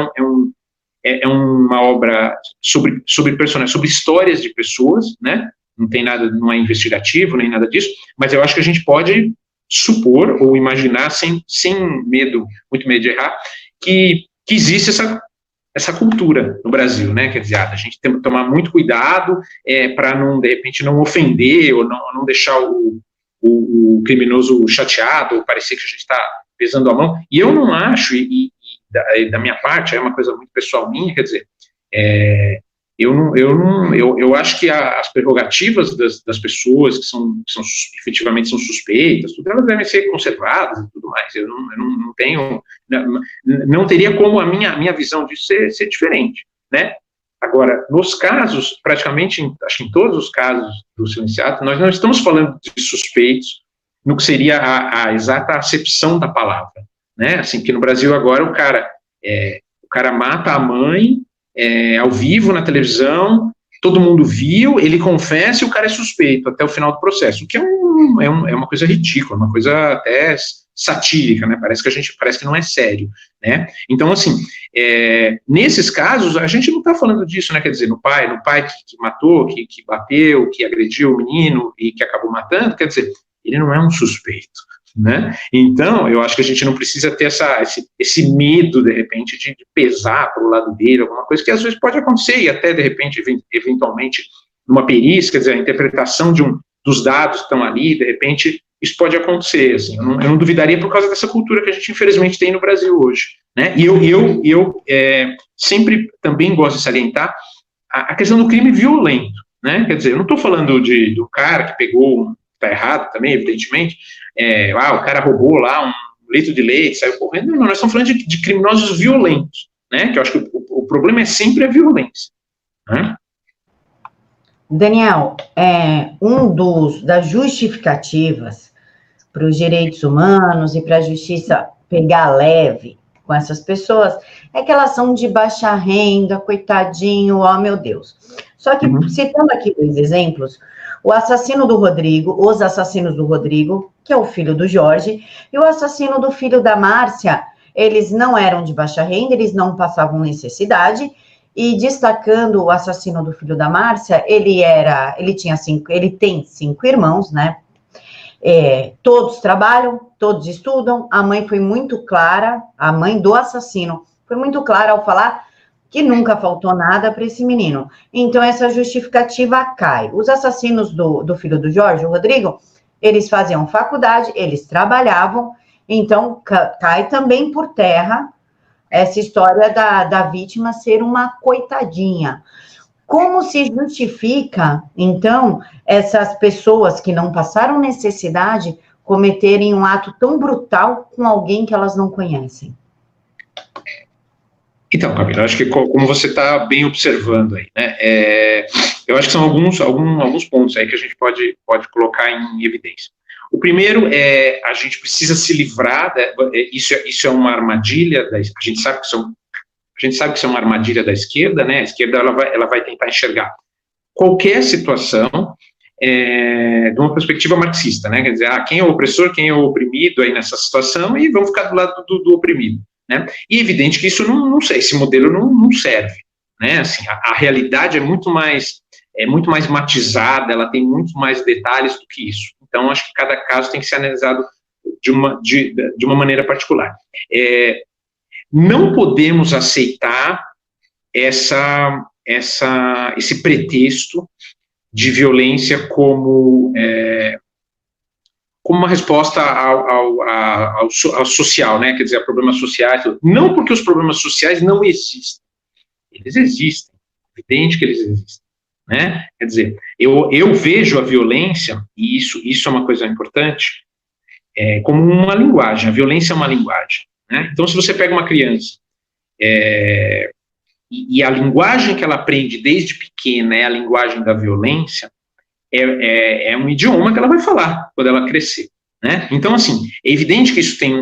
é uma obra sobre personagens, sobre histórias de pessoas, né? Não tem nada, não é investigativo, nem nada disso, mas eu acho que a gente pode supor ou imaginar, sem muito medo de errar, que existe essa cultura no Brasil, né? Quer dizer, a gente tem que tomar muito cuidado para não, de repente, não ofender ou não deixar o criminoso chateado ou parecer que a gente está pesando a mão. E eu não acho, da minha parte, é uma coisa muito pessoal minha, quer dizer, eu acho que as prerrogativas das pessoas que efetivamente são suspeitas, tudo, elas devem ser conservadas e tudo mais. Eu não teria como a minha visão disso ser diferente, né? Agora, nos casos, praticamente, acho que em todos os casos do silenciado, nós não estamos falando de suspeitos no que seria a exata acepção da palavra, né? Assim, que no Brasil agora o cara mata a mãe ao vivo na televisão, todo mundo viu, ele confessa e o cara é suspeito até o final do processo, o que é uma coisa ridícula, uma coisa até satírica, né? Parece que não é sério, né? Então, assim, nesses casos, a gente não está falando disso, né? Quer dizer, no pai que matou, que bateu, que agrediu o menino e que acabou matando, quer dizer, ele não é um suspeito, né? Então, eu acho que a gente não precisa ter esse medo, de repente, de pesar para o lado dele, alguma coisa que às vezes pode acontecer, e até, de repente, eventualmente, numa perícia, quer dizer, a interpretação dos dados que estão ali, de repente, isso pode acontecer, assim, eu não duvidaria por causa dessa cultura que a gente, infelizmente, tem no Brasil hoje, né? E eu sempre também gosto de salientar a questão do crime violento, né? Quer dizer, eu não estou falando do cara que pegou, está errado também, evidentemente, o cara roubou lá um litro de leite, saiu correndo. Não, nós estamos falando de criminosos violentos, né? Que eu acho que o problema é sempre a violência, né? Daniel, das justificativas para os direitos humanos e para a justiça pegar leve com essas pessoas é que elas são de baixa renda, coitadinho, oh meu Deus. Só que, citando aqui 2 exemplos, os assassinos do Rodrigo, que é o filho do Jorge, e o assassino do filho da Márcia, eles não eram de baixa renda, eles não passavam necessidade, e destacando o assassino do filho da Márcia, ele tem 5 irmãos, né? Todos trabalham, todos estudam, a mãe foi muito clara, a mãe do assassino foi muito clara ao falar que nunca faltou nada para esse menino. Então, essa justificativa cai. Os assassinos do filho do Jorge, o Rodrigo, eles faziam faculdade, eles trabalhavam, então cai também por terra essa história da vítima ser uma coitadinha. Como se justifica, então, essas pessoas que não passaram necessidade cometerem um ato tão brutal com alguém que elas não conhecem? Então, Camila, acho que como você está bem observando aí, né, eu acho que são alguns pontos aí que a gente pode colocar em evidência. O primeiro a gente precisa se livrar, isso é uma armadilha, a gente sabe que isso é uma armadilha da esquerda, né, a esquerda ela vai tentar enxergar qualquer situação de uma perspectiva marxista, né, quer dizer, quem é o opressor, quem é o oprimido aí nessa situação, e vamos ficar do lado do oprimido. Né? E é evidente que isso não sei, esse modelo não serve, né? Assim, a realidade é muito mais matizada, ela tem muito mais detalhes do que isso. Então, acho que cada caso tem que ser analisado de uma maneira particular. Não podemos aceitar esse pretexto de violência como uma resposta ao social, né, quer dizer, a problemas sociais, não porque os problemas sociais não existem, eles existem, é evidente que eles existem, né, quer dizer, eu vejo a violência, e isso é uma coisa importante, como uma linguagem, a violência é uma linguagem, né, então se você pega uma criança, e a linguagem que ela aprende desde pequena é a linguagem da violência, é um idioma que ela vai falar quando ela crescer, né? Então, assim, é evidente que isso tem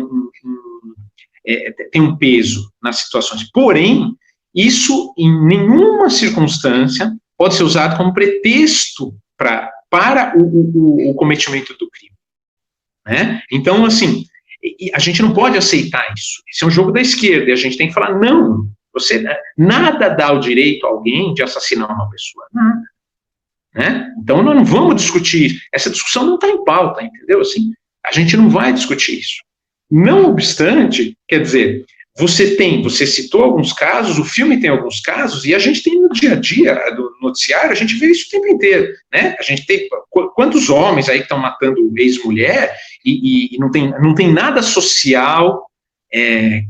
um peso nas situações, porém, isso, em nenhuma circunstância, pode ser usado como pretexto para o cometimento do crime, né? Então, assim, a gente não pode aceitar isso. Esse é um jogo da esquerda, e a gente tem que falar, não, nada dá o direito a alguém de assassinar uma pessoa, nada. Né? Então, nós não vamos discutir, essa discussão não está em pauta, entendeu? Assim, a gente não vai discutir isso. Não obstante, quer dizer, você citou alguns casos, o filme tem alguns casos, e a gente tem no dia a dia do noticiário, a gente vê isso o tempo inteiro, né? A gente tem quantos homens aí que estão matando ex-mulher e não tem nada social,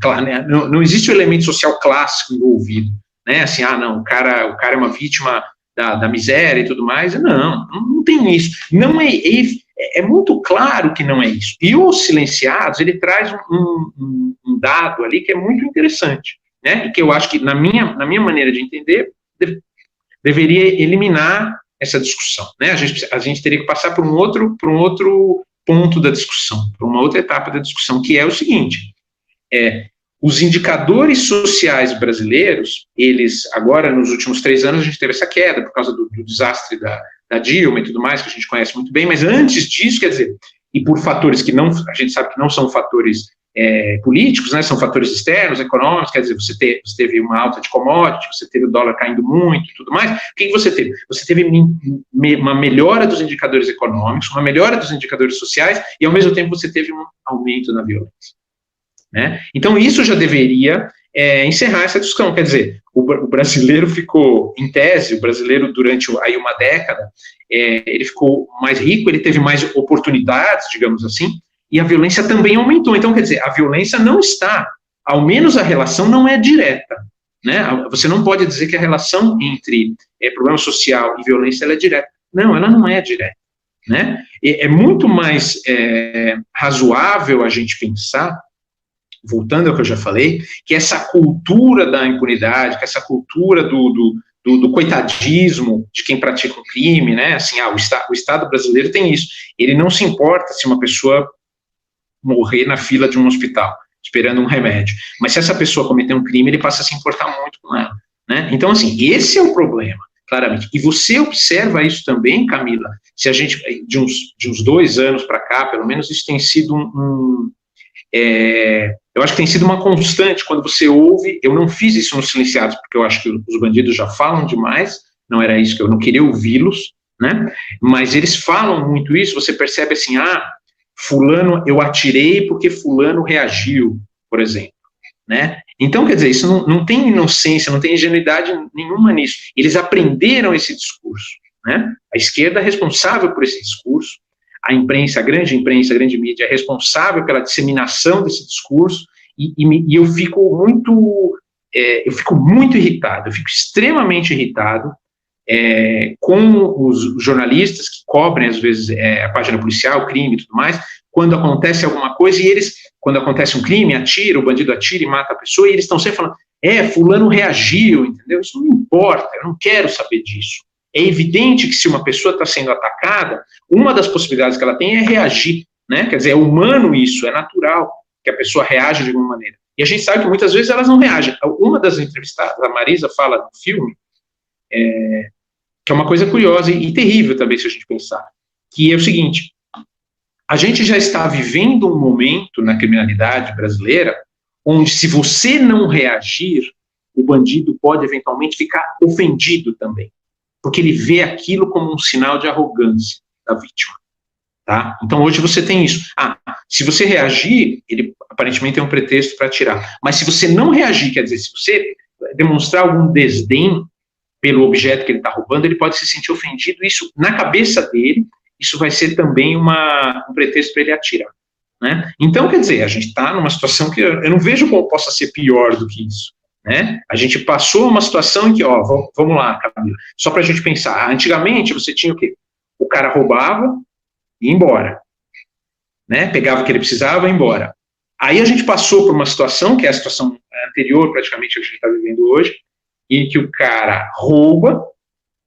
claro, né? Não existe o elemento social clássico envolvido, né? Assim, não, o cara é uma vítima da miséria e tudo mais, não tem isso, não é muito claro que não é isso, e os silenciados, ele traz um dado ali que é muito interessante, né, e que eu acho que, na minha maneira de entender, deveria eliminar essa discussão, né, a gente teria que passar por um outro ponto da discussão, por uma outra etapa da discussão, que é o seguinte, os indicadores sociais brasileiros, eles, agora, nos últimos 3 anos, a gente teve essa queda por causa do desastre da Dilma e tudo mais, que a gente conhece muito bem, mas antes disso, quer dizer, e por fatores que a gente sabe que não são fatores políticos, né, são fatores externos, econômicos, quer dizer, você teve uma alta de commodity, você teve o dólar caindo muito e tudo mais, o que você teve? Você teve uma melhora dos indicadores econômicos, uma melhora dos indicadores sociais, e ao mesmo tempo você teve um aumento na violência. Né? Então, isso já deveria encerrar essa discussão, quer dizer, o brasileiro ficou, em tese, o brasileiro durante aí uma década, ele ficou mais rico, ele teve mais oportunidades, digamos assim, e a violência também aumentou, então, quer dizer, a violência não está, ao menos a relação não é direta, né? Você não pode dizer que a relação entre problema social e violência, ela é direta. Não, ela não é direta, né? É muito mais razoável a gente pensar, voltando ao que eu já falei, que essa cultura da impunidade, que essa cultura do coitadismo de quem pratica o crime, né? Assim, o Estado brasileiro tem isso. Ele não se importa se uma pessoa morrer na fila de um hospital, esperando um remédio. Mas se essa pessoa cometer um crime, ele passa a se importar muito com ela, né? Então, assim, esse é o problema, claramente. E você observa isso também, Camila, se a gente, de uns 2 anos para cá, pelo menos, isso tem sido eu acho que tem sido uma constante, quando você ouve, eu não fiz isso nos Silenciados, porque eu acho que os bandidos já falam demais, não era isso que eu não queria ouvi-los, né, mas eles falam muito isso, você percebe assim, fulano, eu atirei porque fulano reagiu, por exemplo, né, então, quer dizer, isso não tem inocência, não tem ingenuidade nenhuma nisso, eles aprenderam esse discurso, né, a esquerda é responsável por esse discurso, a imprensa, a grande mídia é responsável pela disseminação desse discurso, e eu fico muito irritado, eu fico extremamente irritado com os jornalistas que cobrem, às vezes, a página policial, o crime e tudo mais, quando acontece alguma coisa, e eles, quando acontece um crime, o bandido atira e mata a pessoa, e eles estão sempre falando, fulano reagiu, entendeu? Isso não importa, eu não quero saber disso. É evidente que se uma pessoa está sendo atacada, uma das possibilidades que ela tem é reagir, né? Quer dizer, é humano isso, é natural que a pessoa reaja de alguma maneira. E a gente sabe que muitas vezes elas não reagem. Uma das entrevistadas, a Marisa, fala no filme, que é uma coisa curiosa e terrível também, se a gente pensar, que é o seguinte, a gente já está vivendo um momento na criminalidade brasileira, onde se você não reagir, o bandido pode eventualmente ficar ofendido também, porque ele vê aquilo como um sinal de arrogância da vítima, tá? Então hoje você tem isso. Se você reagir, ele aparentemente tem um pretexto para atirar. Mas se você não reagir, quer dizer, se você demonstrar algum desdém pelo objeto que ele está roubando, ele pode se sentir ofendido. Isso, na cabeça dele, isso vai ser também um pretexto para ele atirar, né? Então, quer dizer, a gente está numa situação que eu não vejo como possa ser pior do que isso, né? A gente passou uma situação em que, vamos lá, Camila, só para a gente pensar, antigamente você tinha o quê? O cara roubava e ia embora, né? Pegava o que ele precisava e ia embora. Aí a gente passou por uma situação, que é a situação anterior, praticamente, que a gente está vivendo hoje, em que o cara rouba,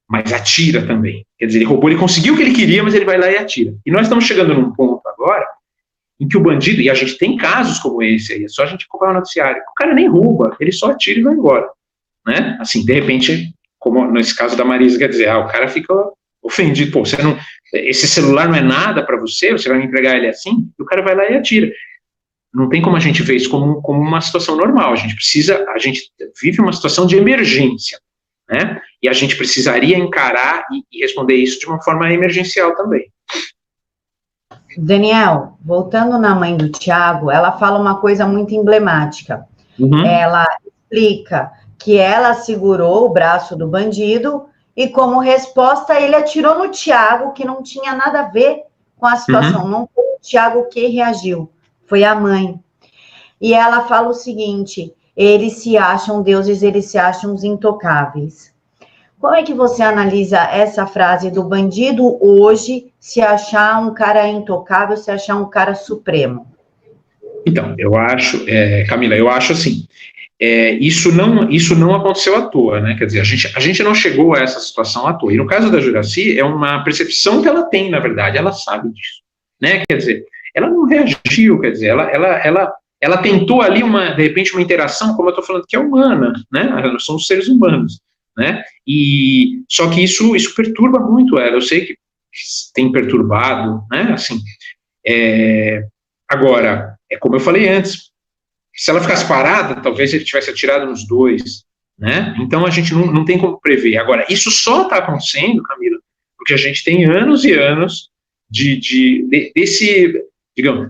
mas atira também. Quer dizer, ele roubou, ele conseguiu o que ele queria, mas ele vai lá e atira. E nós estamos chegando num ponto agora, em que o bandido, e a gente tem casos como esse aí, é só a gente acompanhar o noticiário, o cara nem rouba, ele só atira e vai embora, né? Assim, de repente, como nesse caso da Marisa, quer dizer, o cara fica ofendido, esse celular não é nada para você vai me entregar ele assim? E o cara vai lá e atira. Não tem como a gente ver isso como uma situação normal, a gente vive uma situação de emergência, né? E a gente precisaria encarar e responder isso de uma forma emergencial também. Daniel, voltando na mãe do Thiago, ela fala uma coisa muito emblemática. Ela explica que ela segurou o braço do bandido e, como resposta, ele atirou no Thiago, que não tinha nada a ver com a situação. Não foi o Thiago que reagiu, foi a mãe. E ela fala o seguinte, eles se acham deuses, eles se acham os intocáveis. Como é que você analisa essa frase do bandido hoje se achar um cara intocável, se achar um cara supremo? Então, eu acho, Camila, eu acho assim, isso não aconteceu à toa, né? Quer dizer, a gente não chegou a essa situação à toa. E no caso da Juracy, é uma percepção que ela tem, na verdade, ela sabe disso, né? Quer dizer, ela não reagiu, quer dizer, ela tentou ali, de repente, uma interação, como eu estou falando, que é humana, né? Nós somos seres humanos, né? E só que isso perturba muito ela. Eu sei que tem perturbado, né? Assim, agora, como eu falei antes, se ela ficasse parada, talvez ele tivesse atirado nos dois, né? Então a gente não tem como prever. Agora, isso só está acontecendo, Camila, porque a gente tem anos e anos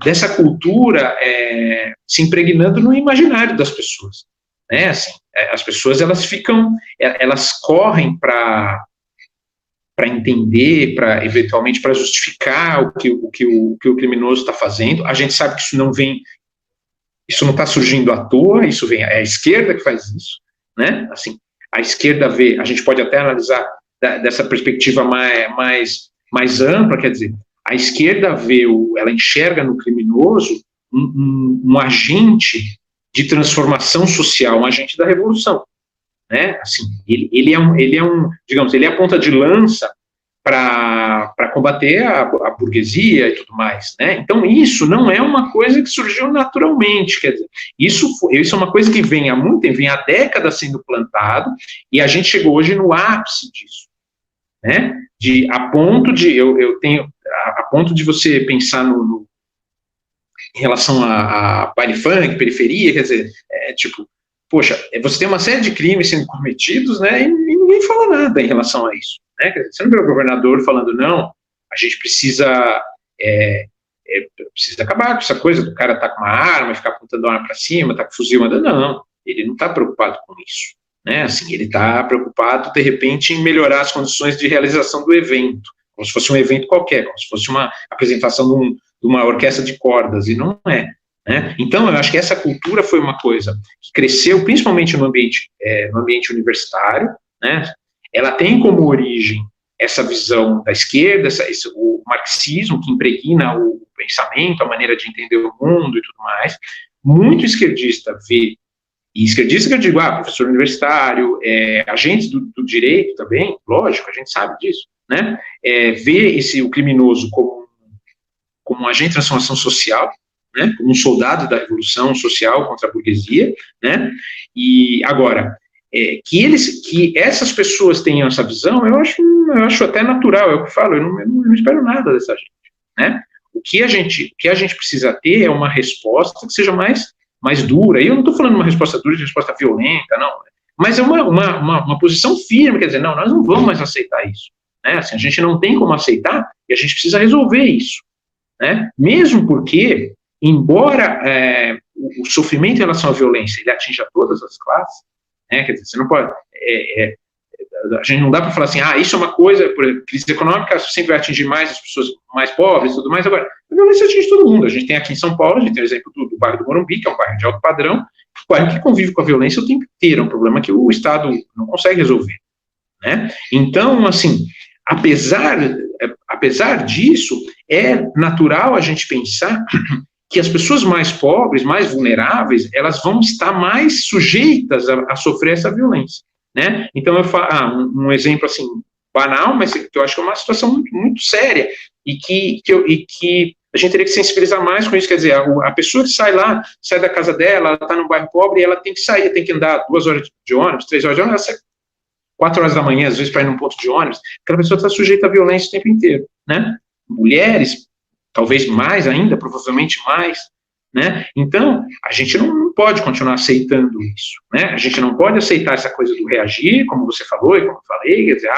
dessa cultura se impregnando no imaginário das pessoas, né? Assim, as pessoas elas correm para entender, eventualmente para justificar o que o criminoso está fazendo. A gente sabe que isso não está surgindo à toa, é a esquerda que faz isso, né? Assim, a esquerda vê, a gente pode até analisar dessa perspectiva mais ampla, quer dizer, a esquerda vê, ela enxerga no criminoso um agente de transformação social, um agente da revolução, né? Assim, ele é a ponta de lança para combater a burguesia e tudo mais, né? Então isso não é uma coisa que surgiu naturalmente, quer dizer, isso é uma coisa que vem há décadas sendo plantado, e a gente chegou hoje no ápice disso, né? A ponto de você pensar em relação a baile funk, periferia, quer dizer, tipo, poxa, você tem uma série de crimes sendo cometidos, né, e ninguém fala nada em relação a isso, né? Quer dizer, você não vê o governador falando, não, a gente precisa acabar com essa coisa do cara tá com uma arma e ficar apontando a arma para cima, tá com fuzil mandando, não, ele não está preocupado com isso, né? Assim, ele está preocupado, de repente, em melhorar as condições de realização do evento, como se fosse um evento qualquer, como se fosse uma apresentação de uma orquestra de cordas, e não é, né? Então, eu acho que essa cultura foi uma coisa que cresceu, principalmente no ambiente universitário, né? Ela tem como origem essa visão da esquerda, o marxismo que impregna o pensamento, a maneira de entender o mundo e tudo mais. Muito esquerdista vê, e esquerdista que eu digo, professor universitário, agentes do direito também, lógico, a gente sabe disso, né? Vê o criminoso como um agente de transformação social, né? Como um soldado da revolução social contra a burguesia, né? E agora, que essas pessoas tenham essa visão, eu acho até natural, é o que eu falo, eu não espero nada dessa gente, né? O que a gente precisa ter é uma resposta que seja mais dura, e eu não estou falando uma resposta dura de resposta violenta, não, mas é uma posição firme, quer dizer, não, nós não vamos mais aceitar isso, né? Assim, a gente não tem como aceitar, e a gente precisa resolver isso, né? Mesmo porque, embora o sofrimento em relação à violência ele atinja todas as classes, né? Quer dizer, você não pode, a gente não dá para falar assim, isso é uma coisa, por exemplo, crise econômica sempre vai atingir mais as pessoas mais pobres e tudo mais. Agora, a violência atinge todo mundo. A gente tem aqui em São Paulo, a gente tem o exemplo do bairro do Morumbi, que é um bairro de alto padrão, um bairro que convive com a violência o tempo inteiro, é um problema que o Estado não consegue resolver, né? Então, assim, apesar disso, é natural a gente pensar que as pessoas mais pobres, mais vulneráveis, elas vão estar mais sujeitas a sofrer essa violência, né? Então, eu falo, um exemplo, assim, banal, mas que eu acho que é uma situação muito, muito séria, e que a gente teria que sensibilizar mais com isso, quer dizer, a pessoa que sai da casa dela, ela está num bairro pobre, e ela tem que sair, tem que andar 2 horas de ônibus, 3 horas de ônibus, ela sai 4 horas da manhã, às vezes, para ir num ponto de ônibus, aquela pessoa está sujeita à violência o tempo inteiro, né? Mulheres, talvez mais ainda, provavelmente mais, né? Então, a gente não pode continuar aceitando isso, né? A gente não pode aceitar essa coisa do reagir, como você falou e como eu falei, quer dizer,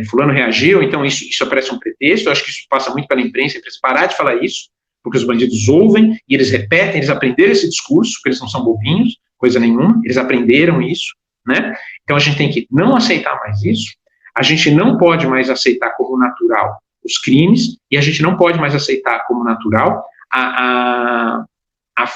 fulano reagiu, então isso parece um pretexto. Eu acho que isso passa muito pela imprensa, a imprensa parar de falar isso, porque os bandidos ouvem e eles repetem, eles aprenderam esse discurso, porque eles não são bobinhos, coisa nenhuma, eles aprenderam isso, né? Então a gente tem que não aceitar mais isso, a gente não pode mais aceitar como natural os crimes, e a gente não pode mais aceitar como natural a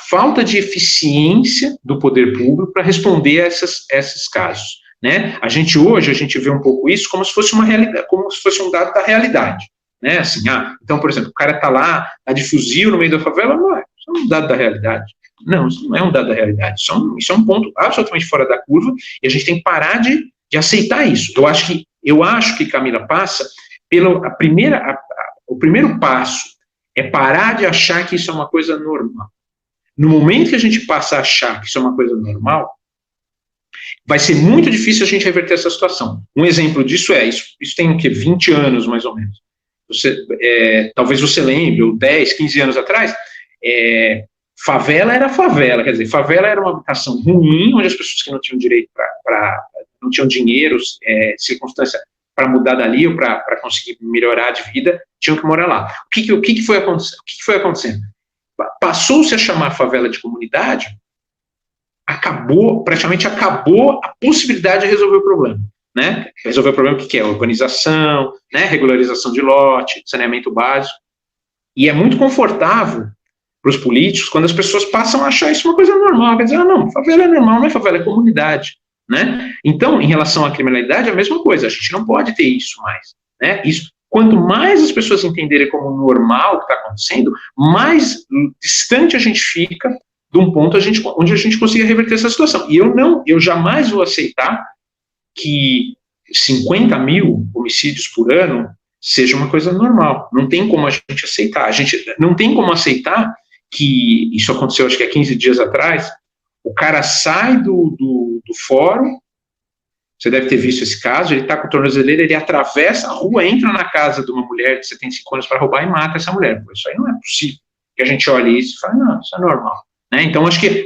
falta de eficiência do poder público para responder a esses casos, né? Hoje a gente vê um pouco isso como se fosse uma realidade, como se fosse um dado da realidade, né? Assim, então, por exemplo, o cara está lá, de fuzil no meio da favela, isso é um dado da realidade. Não, isso não é um dado da realidade, isso é um ponto absolutamente fora da curva, e a gente tem que parar de aceitar isso. Eu acho que Camila, passa o primeiro passo é parar de achar que isso é uma coisa normal. No momento que a gente passa a achar que isso é uma coisa normal, vai ser muito difícil a gente reverter essa situação. Um exemplo disso isso tem o quê? 20 anos, mais ou menos. Talvez você lembre, ou 10, 15 anos atrás, favela era favela, quer dizer, favela era uma habitação ruim, onde as pessoas que não tinham direito não tinham dinheiro, circunstância para mudar dali, ou para conseguir melhorar de vida, tinham que morar lá. O que foi acontecendo? Passou-se a chamar a favela de comunidade, praticamente acabou a possibilidade de resolver o problema, né? Resolver o problema que é urbanização, né? Regularização de lote, saneamento básico, e é muito confortável para os políticos quando as pessoas passam a achar isso uma coisa normal, quer dizer, não, favela é normal, não é favela, é comunidade, né? Então, em relação à criminalidade, é a mesma coisa, a gente não pode ter isso mais, né? Isso, quanto mais as pessoas entenderem como normal o que está acontecendo, mais distante a gente fica de um ponto onde a gente consiga reverter essa situação. E eu jamais vou aceitar que 50 mil homicídios por ano seja uma coisa normal. Não tem como a gente aceitar. A gente não tem como aceitar que isso aconteceu, acho que há 15 dias atrás, o cara sai do fórum, você deve ter visto esse caso, ele está com tornozeleira, ele atravessa a rua, entra na casa de uma mulher de 75 anos para roubar e mata essa mulher. Pô, isso aí não é possível. Que a gente olhe isso e fala, não, isso é normal. Né? Então, acho que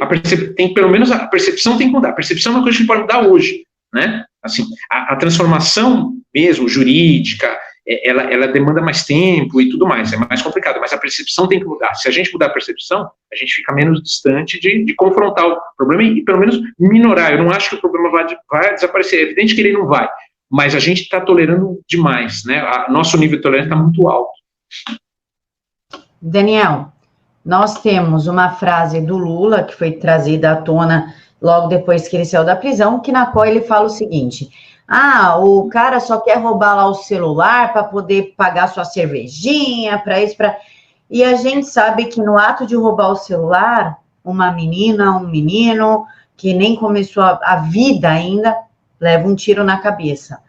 pelo menos a percepção tem que mudar. A percepção é uma coisa que a gente pode mudar hoje. Né? Assim, a transformação mesmo, jurídica, ela demanda mais tempo e tudo mais, é mais complicado, mas a percepção tem que mudar. Se a gente mudar a percepção, a gente fica menos distante de confrontar o problema e pelo menos minorar. Eu não acho que o problema vai desaparecer, é evidente que ele não vai, mas a gente está tolerando demais, né? Nosso nível de tolerância está muito alto. Daniel, nós temos uma frase do Lula, que foi trazida à tona logo depois que ele saiu da prisão, na qual ele fala o seguinte: o cara só quer roubar lá o celular para poder pagar sua cervejinha, para isso, para... E a gente sabe que no ato de roubar o celular, uma menina, um menino, que nem começou a vida ainda, leva um tiro na cabeça.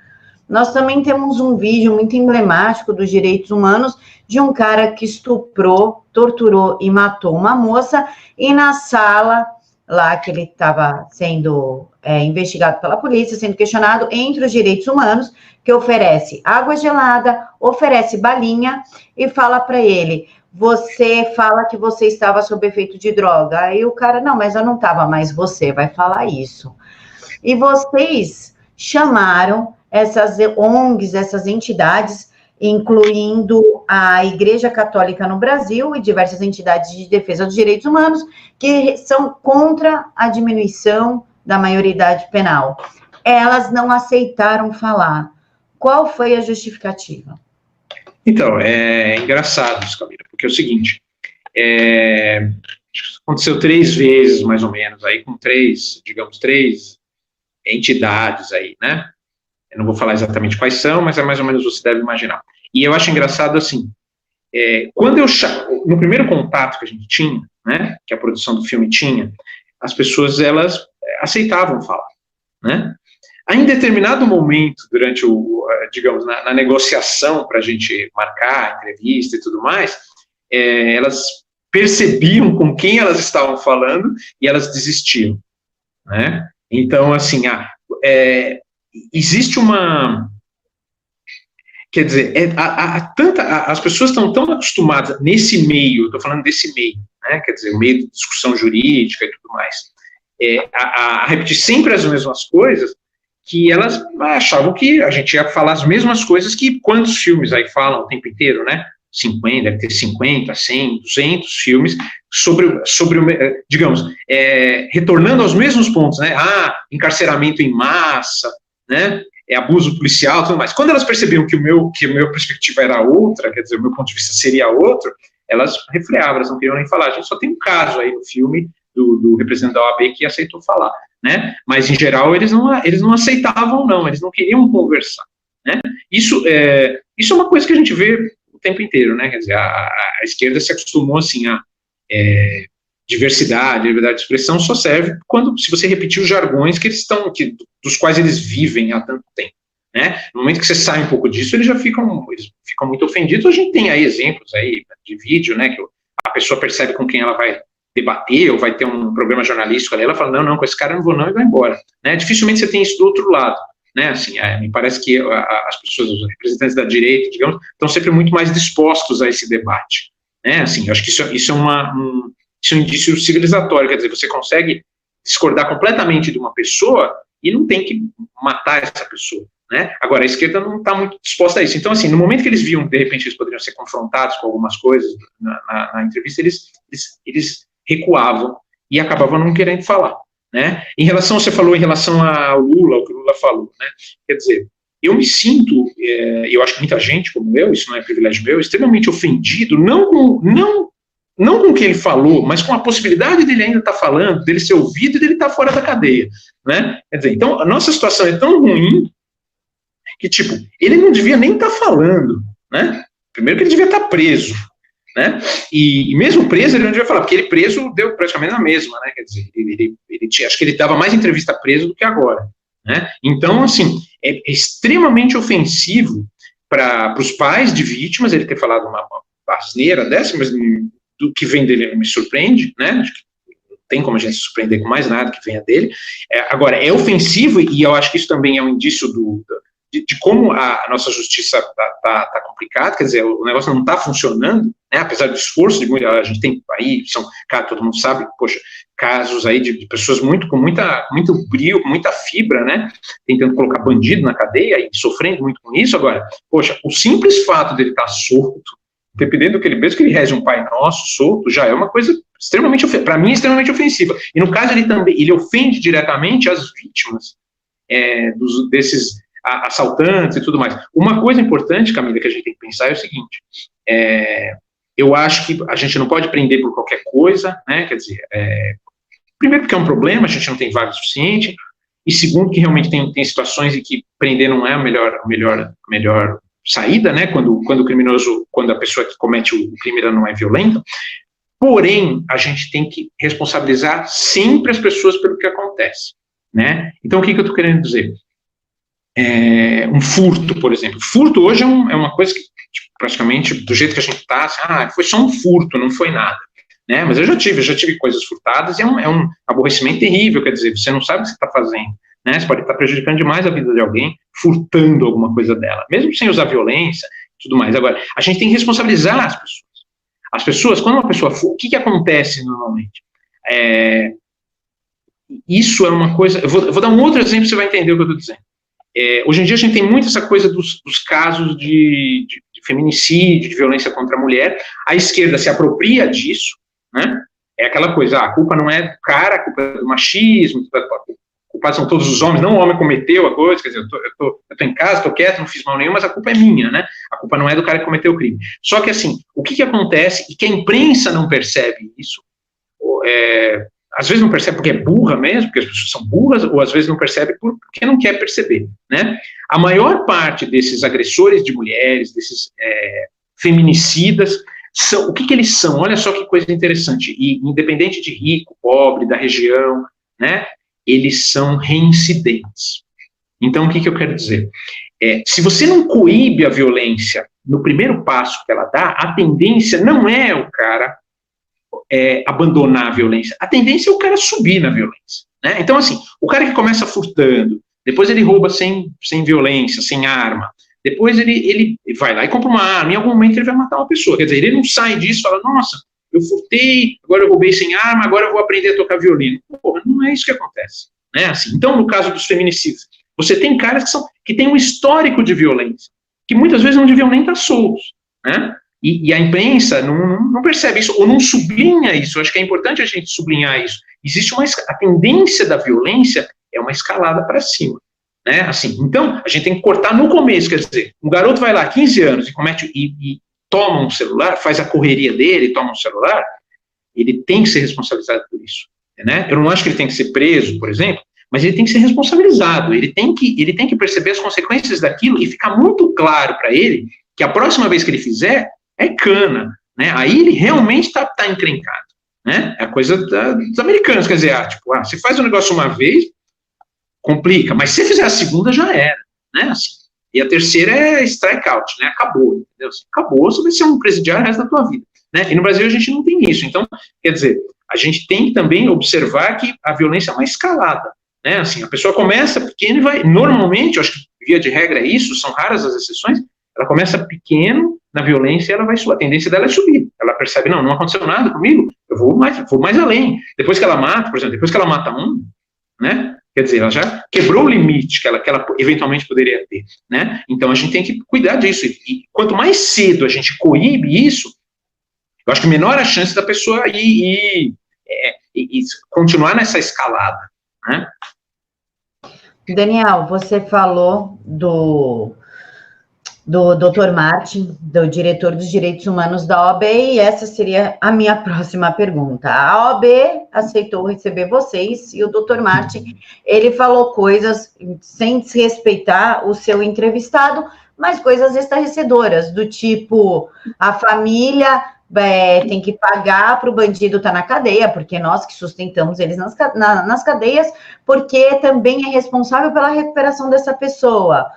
Nós também temos um vídeo muito emblemático dos direitos humanos de um cara que estuprou, torturou e matou uma moça, e na sala lá que ele estava sendo investigado pela polícia, sendo questionado, entre os direitos humanos, que oferece água gelada, oferece balinha, e fala para ele, você fala que você estava sob efeito de droga. Aí o cara, não, mas eu não estava, mas você vai falar isso. E vocês chamaram essas ONGs, essas entidades, incluindo a Igreja Católica no Brasil e diversas entidades de defesa dos direitos humanos, que são contra a diminuição da maioridade penal. Elas não aceitaram falar. Qual foi a justificativa? Então, é engraçado isso, Camila, porque é o seguinte, aconteceu 3 vezes, mais ou menos, aí com 3 entidades aí, né? Eu não vou falar exatamente quais são, mas é mais ou menos você deve imaginar. E eu acho engraçado assim, no primeiro contato que a gente tinha, né, que a produção do filme tinha, as pessoas, elas aceitavam falar, né? Em determinado momento, durante na negociação para a gente marcar a entrevista e tudo mais, elas percebiam com quem elas estavam falando e elas desistiam, né? Então, assim, existe uma... Quer dizer, as pessoas estão tão acostumadas nesse meio, estou falando desse meio, né, quer dizer, o meio de discussão jurídica e tudo mais, a repetir sempre as mesmas coisas, que elas achavam que a gente ia falar as mesmas coisas que quantos filmes aí falam o tempo inteiro, né? 50, deve ter 50, 100, 200 filmes sobre digamos, retornando aos mesmos pontos, né? Encarceramento em massa, né? Abuso policial, tudo mais. Quando elas percebiam que a minha perspectiva era outra, quer dizer, o meu ponto de vista seria outro, elas refreavam, elas não queriam nem falar. A gente só tem um caso aí no filme do representante da OAB que aceitou falar, né? Mas, em geral, eles não aceitavam, não, eles não queriam conversar, né? Isso é uma coisa que a gente vê o tempo inteiro, né? Quer dizer, a esquerda se acostumou, assim, diversidade, liberdade de expressão só serve se você repetir os jargões dos quais eles vivem há tanto tempo, né? No momento que você sai um pouco disso, eles ficam muito ofendidos. A gente tem aí exemplos aí de vídeo, né, que a pessoa percebe com quem ela vai debater ou vai ter um programa jornalístico ali, ela fala, não, com esse cara eu não vou não, e vai embora, né? Dificilmente você tem isso do outro lado, né? Assim, me parece que as pessoas, os representantes da direita, digamos, estão sempre muito mais dispostos a esse debate, né? Assim, eu acho que isso é um indício civilizatório, quer dizer, você consegue discordar completamente de uma pessoa e não tem que matar essa pessoa, né? Agora, a esquerda não está muito disposta a isso. Então, assim, no momento que eles viam, de repente, eles poderiam ser confrontados com algumas coisas na entrevista, eles recuavam e acabavam não querendo falar, né? Você falou em relação ao Lula, o que o Lula falou, né? Quer dizer, eu me sinto, eu acho que muita gente como eu, isso não é privilégio meu, extremamente ofendido, não não com o que ele falou, mas com a possibilidade dele ainda estar falando, dele ser ouvido e dele estar fora da cadeia, né? Quer dizer, então, a nossa situação é tão ruim que, tipo, ele não devia nem estar falando, né? Primeiro que ele devia estar preso, né? E mesmo preso, ele não devia falar, porque ele preso deu praticamente na mesma, né? Quer dizer, acho que ele dava mais entrevista preso do que agora, né? Então, assim, é extremamente ofensivo para os pais de vítimas ele ter falado uma asneira dessa, mas do que vem dele não me surpreende, né? Acho que não tem como a gente se surpreender com mais nada que venha dele. Agora, é ofensivo, e eu acho que isso também é um indício de como a nossa justiça tá complicada, quer dizer, o negócio não está funcionando, né, apesar do esforço de muita, a gente tem aí, todo mundo sabe, poxa, casos aí de pessoas com muito brio, muita fibra, né, tentando colocar bandido na cadeia e sofrendo muito com isso. Agora, poxa, o simples fato dele estar solto, dependendo do que ele mesmo que ele reze um Pai Nosso solto, já é uma coisa extremamente, para mim, extremamente ofensiva. E no caso ele ofende diretamente as vítimas desses assaltantes e tudo mais. Uma coisa importante, Camila, que a gente tem que pensar é o seguinte, eu acho que a gente não pode prender por qualquer coisa, né, quer dizer, primeiro porque é um problema, a gente não tem vaga suficiente, e segundo que realmente tem situações em que prender não é a melhor saída, né, quando o criminoso, quando a pessoa que comete o crime não é violenta. Porém, a gente tem que responsabilizar sempre as pessoas pelo que acontece, né. Então, o que eu estou querendo dizer? Um furto, por exemplo. Furto hoje é uma coisa que, tipo, praticamente, do jeito que a gente está, assim, foi só um furto, não foi nada, né? Mas eu já tive coisas furtadas e é um aborrecimento terrível, quer dizer, você não sabe o que você está fazendo, né? Você pode estar prejudicando demais a vida de alguém, furtando alguma coisa dela, mesmo sem usar violência e tudo mais. Agora, a gente tem que responsabilizar as pessoas. As pessoas, quando uma pessoa furta, o que acontece normalmente? Isso é uma coisa... Eu vou dar um outro exemplo, você vai entender o que eu estou dizendo. Hoje em dia a gente tem muito essa coisa dos casos de feminicídio, de violência contra a mulher. A esquerda se apropria disso, né? É aquela coisa, a culpa não é do cara, a culpa é do machismo, culpados são todos os homens, não o homem cometeu a coisa, quer dizer, eu tô em casa, estou quieto, não fiz mal nenhum, mas a culpa é minha, né? A culpa não é do cara que cometeu o crime. Só que assim, o que acontece, e que a imprensa não percebe isso, às vezes não percebe porque é burra mesmo, porque as pessoas são burras, ou às vezes não percebe porque não quer perceber, né? A maior parte desses agressores de mulheres, desses feminicidas, o que eles são? Olha só que coisa interessante, e independente de rico, pobre, da região, né? Eles são reincidentes. Então, o que eu quero dizer? Se você não coíbe a violência no primeiro passo que ela dá, a tendência não é o cara abandonar a violência. A tendência é o cara subir na violência, né? Então, assim, o cara que começa furtando, depois ele rouba sem violência, sem arma, depois ele vai lá e compra uma arma, em algum momento ele vai matar uma pessoa. Quer dizer, ele não sai disso e fala, nossa, eu furtei, agora eu roubei sem arma, agora eu vou aprender a tocar violino. Porra, não é isso que acontece, né? Assim, então, no caso dos feminicídios, você tem caras que têm um histórico de violência, que muitas vezes não deviam nem estar soltos, né? E a imprensa não percebe isso, ou não sublinha isso. Eu acho que é importante a gente sublinhar isso. Existe a tendência da violência é uma escalada para cima, né? Assim, então, a gente tem que cortar no começo, quer dizer, um garoto vai lá, 15 anos, e toma um celular, faz a correria dele, toma um celular, ele tem que ser responsabilizado por isso, né? Eu não acho que ele tem que ser preso, por exemplo, mas ele tem que ser responsabilizado, ele tem que perceber as consequências daquilo e ficar muito claro para ele que a próxima vez que ele fizer, é cana, né? Aí ele realmente está encrencado, né? É a coisa dos americanos, quer dizer, você faz um negócio uma vez, complica, mas se você fizer a segunda, já era, né? Assim, e a terceira é strikeout, né? Acabou, entendeu? Acabou, você vai ser um presidiário o resto da tua vida, né? E no Brasil a gente não tem isso, então, quer dizer, a gente tem que também observar que a violência é uma escalada, né? Assim, a pessoa começa pequeno e vai, normalmente, eu acho que via de regra é isso, são raras as exceções, ela começa pequeno na violência e ela vai subir. A tendência dela é subir. Ela percebe, não aconteceu nada comigo, eu vou mais além. Depois que ela mata, por exemplo, depois que ela mata um, né? Quer dizer, ela já quebrou o limite que ela eventualmente poderia ter, né? Então a gente tem que cuidar disso. E quanto mais cedo a gente coíbe isso, eu acho que menor a chance da pessoa ir continuar nessa escalada, né? Daniel, você falou do Dr. Martin, do diretor dos direitos humanos da OAB, e essa seria a minha próxima pergunta. A OAB aceitou receber vocês, e o Dr. Martin, ele falou coisas sem desrespeitar o seu entrevistado, mas coisas estarrecedoras, do tipo, a família tem que pagar para o bandido estar na cadeia, porque nós que sustentamos eles nas cadeias, porque também é responsável pela recuperação dessa pessoa.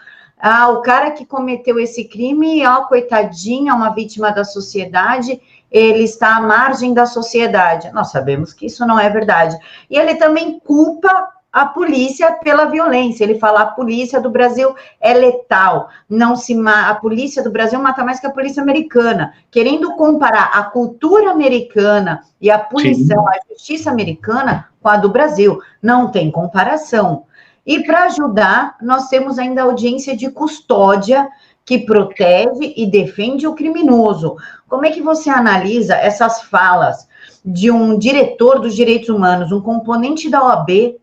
O cara que cometeu esse crime, coitadinho, é uma vítima da sociedade, ele está à margem da sociedade. Nós sabemos que isso não é verdade. E ele também culpa a polícia pela violência. Ele fala, a polícia do Brasil é letal, a polícia do Brasil mata mais que a polícia americana, querendo comparar a cultura americana e a punição, a justiça americana com a do Brasil. Não tem comparação. E para ajudar, nós temos ainda a audiência de custódia, que protege e defende o criminoso. Como é que você analisa essas falas de um diretor dos direitos humanos, um componente da OAB,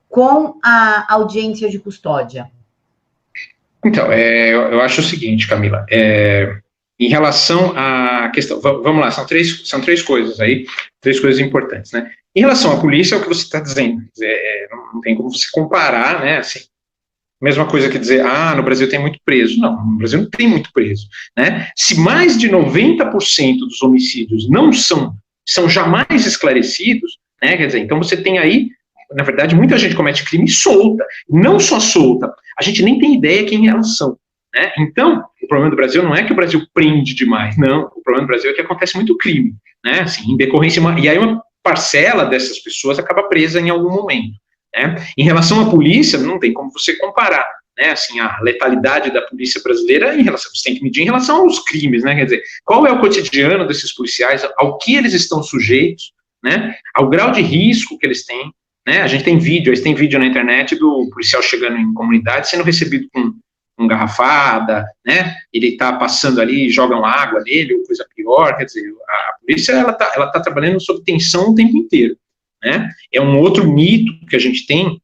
com a audiência de custódia? Então, eu acho o seguinte, Camila, em relação à questão, vamos lá, são três coisas aí, três coisas importantes, né? Em relação à polícia, é o que você está dizendo, não tem como você comparar, né, assim, mesma coisa que dizer, no Brasil tem muito preso. Não, no Brasil não tem muito preso, né? Se mais de 90% dos homicídios não são jamais esclarecidos, né, quer dizer, então você tem aí, na verdade, muita gente comete crime solta, não só solta, a gente nem tem ideia quem elas são, né? Então, o problema do Brasil não é que o Brasil prende demais, não, o problema do Brasil é que acontece muito crime, né, assim, em decorrência, e aí uma parcela dessas pessoas acaba presa em algum momento, né? Em relação à polícia, não tem como você comparar, né, assim, a letalidade da polícia brasileira você tem que medir em relação aos crimes, né, quer dizer, qual é o cotidiano desses policiais, ao que eles estão sujeitos, né, ao grau de risco que eles têm, né? A gente tem vídeo na internet do policial chegando em comunidade, sendo recebido com garrafada, né, ele tá passando ali, jogam água nele, ou coisa pior, quer dizer, a polícia, ela tá trabalhando sob tensão o tempo inteiro, né? É um outro mito que a gente tem,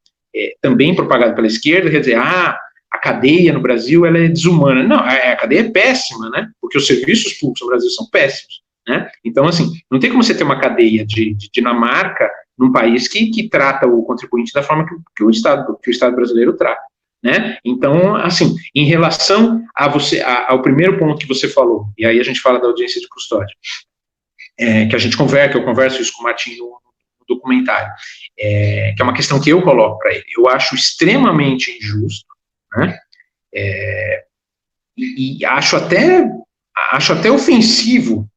também propagado pela esquerda, quer dizer, a cadeia no Brasil, ela é desumana. Não, a cadeia é péssima, né, porque os serviços públicos no Brasil são péssimos, né? Então, assim, não tem como você ter uma cadeia de Dinamarca num país que trata o contribuinte da forma que o Estado brasileiro trata, né? Então, assim, em relação ao primeiro ponto que você falou, e aí a gente fala da audiência de custódia, que eu converso isso com o Martim no documentário, que é uma questão que eu coloco para ele. Eu acho extremamente injusto, né? E acho até ofensivo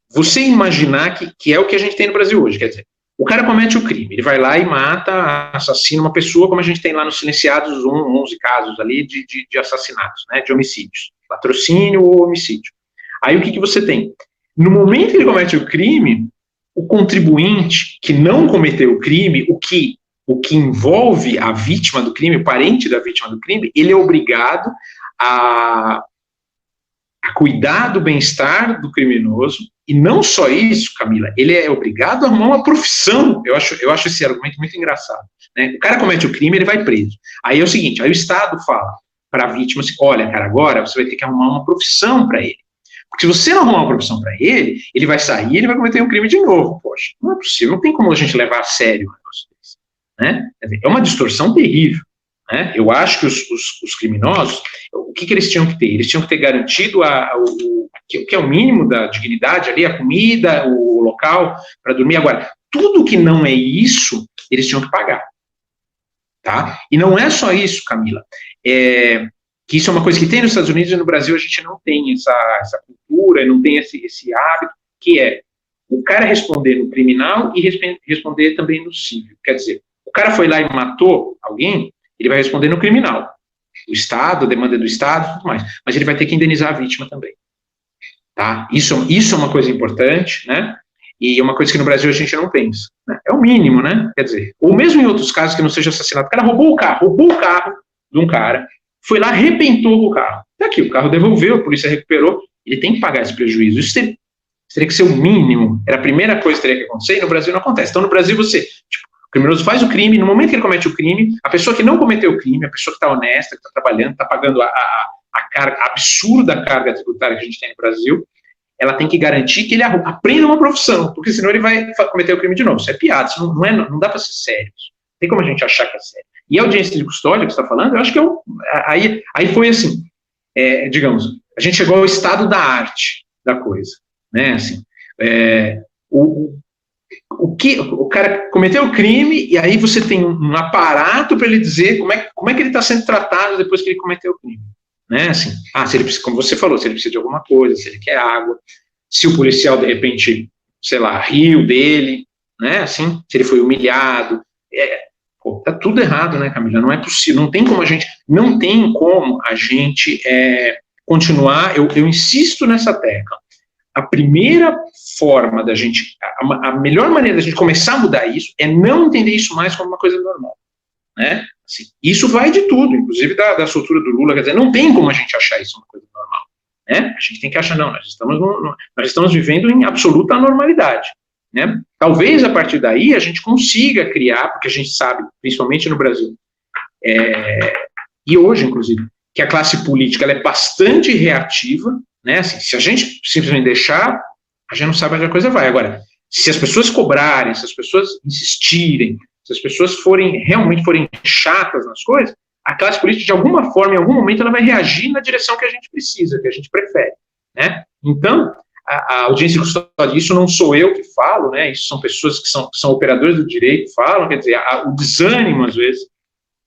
você imaginar que é o que a gente tem no Brasil hoje, quer dizer, o cara comete o crime, ele vai lá e mata, assassina uma pessoa, como a gente tem lá nos silenciados 11 casos ali de assassinatos, né, de homicídios, latrocínio ou homicídio. Aí o que você tem? No momento que ele comete o crime, o contribuinte que não cometeu o crime, o que envolve a vítima do crime, o parente da vítima do crime, ele é obrigado a cuidar do bem-estar do criminoso, e não só isso, Camila, ele é obrigado a arrumar uma profissão. Eu acho esse argumento muito engraçado, né? O cara comete o crime, ele vai preso. Aí é o seguinte, aí o Estado fala para a vítima assim, olha, cara, agora você vai ter que arrumar uma profissão para ele. Porque se você não arrumar uma profissão para ele, ele vai sair e ele vai cometer um crime de novo. Poxa, não é possível, não tem como a gente levar a sério o negócio desse, né? É uma distorção terrível, né? Eu acho que os criminosos, o que eles tinham que ter? Eles tinham que ter garantido o que é o mínimo da dignidade ali, a comida, o local para dormir. Agora, tudo que não é isso, eles tinham que pagar, tá? E não é só isso, Camila, que isso é uma coisa que tem nos Estados Unidos e no Brasil a gente não tem essa cultura, não tem esse hábito, que é o cara responder no criminal e responder também no civil. Quer dizer, o cara foi lá e matou alguém, ele vai responder no criminal. O Estado, a demanda do Estado, tudo mais. Mas ele vai ter que indenizar a vítima também. Tá? Isso é uma coisa importante, né? E é uma coisa que no Brasil a gente não pensa, né? É o mínimo, né? Quer dizer, ou mesmo em outros casos que não seja assassinato, o cara roubou o carro de um cara, foi lá, arrebentou o carro. Tá aqui, o carro devolveu, a polícia recuperou, ele tem que pagar esse prejuízo. Isso teria que ser o mínimo, era a primeira coisa que teria que acontecer, e no Brasil não acontece. Então no Brasil o criminoso faz o crime, no momento que ele comete o crime, a pessoa que não cometeu o crime, a pessoa que está honesta, que está trabalhando, está pagando a a absurda carga tributária que a gente tem no Brasil, ela tem que garantir que ele aprenda uma profissão, porque senão ele vai cometer o crime de novo. Isso é piada, isso não dá para ser sério. Não tem como a gente achar que é sério. E a audiência de custódia que você está falando, eu acho que aí foi assim, digamos, a gente chegou ao estado da arte da coisa, né, assim, o cara cometeu o crime, e aí você tem um aparato para ele dizer como é que ele está sendo tratado depois que ele cometeu o crime, né, assim, se ele precisa, como você falou, se ele precisa de alguma coisa, se ele quer água, se o policial, de repente, sei lá, riu dele, né, assim, se ele foi humilhado, tá tudo errado, né, Camila? Não é possível, não tem como a gente continuar, eu insisto nessa tecla. A primeira forma da gente, a melhor maneira da gente começar a mudar isso é não entender isso mais como uma coisa normal, né? Assim, isso vai de tudo, inclusive da soltura do Lula, quer dizer, não tem como a gente achar isso uma coisa normal, né? A gente tem que achar, não, nós estamos vivendo em absoluta anormalidade. Né? Talvez a partir daí a gente consiga criar, porque a gente sabe, principalmente no Brasil, e hoje, inclusive, que a classe política ela é bastante reativa, né? Assim, se a gente simplesmente deixar, a gente não sabe onde a coisa vai. Agora, se as pessoas cobrarem, se as pessoas insistirem, se as pessoas realmente forem chatas nas coisas, a classe política, de alguma forma, em algum momento, ela vai reagir na direção que a gente precisa, que a gente prefere. Né? Então, a audiência de custódia, isso não sou eu que falo, né? Isso são pessoas que são operadores do direito, falam, quer dizer, o desânimo, às vezes,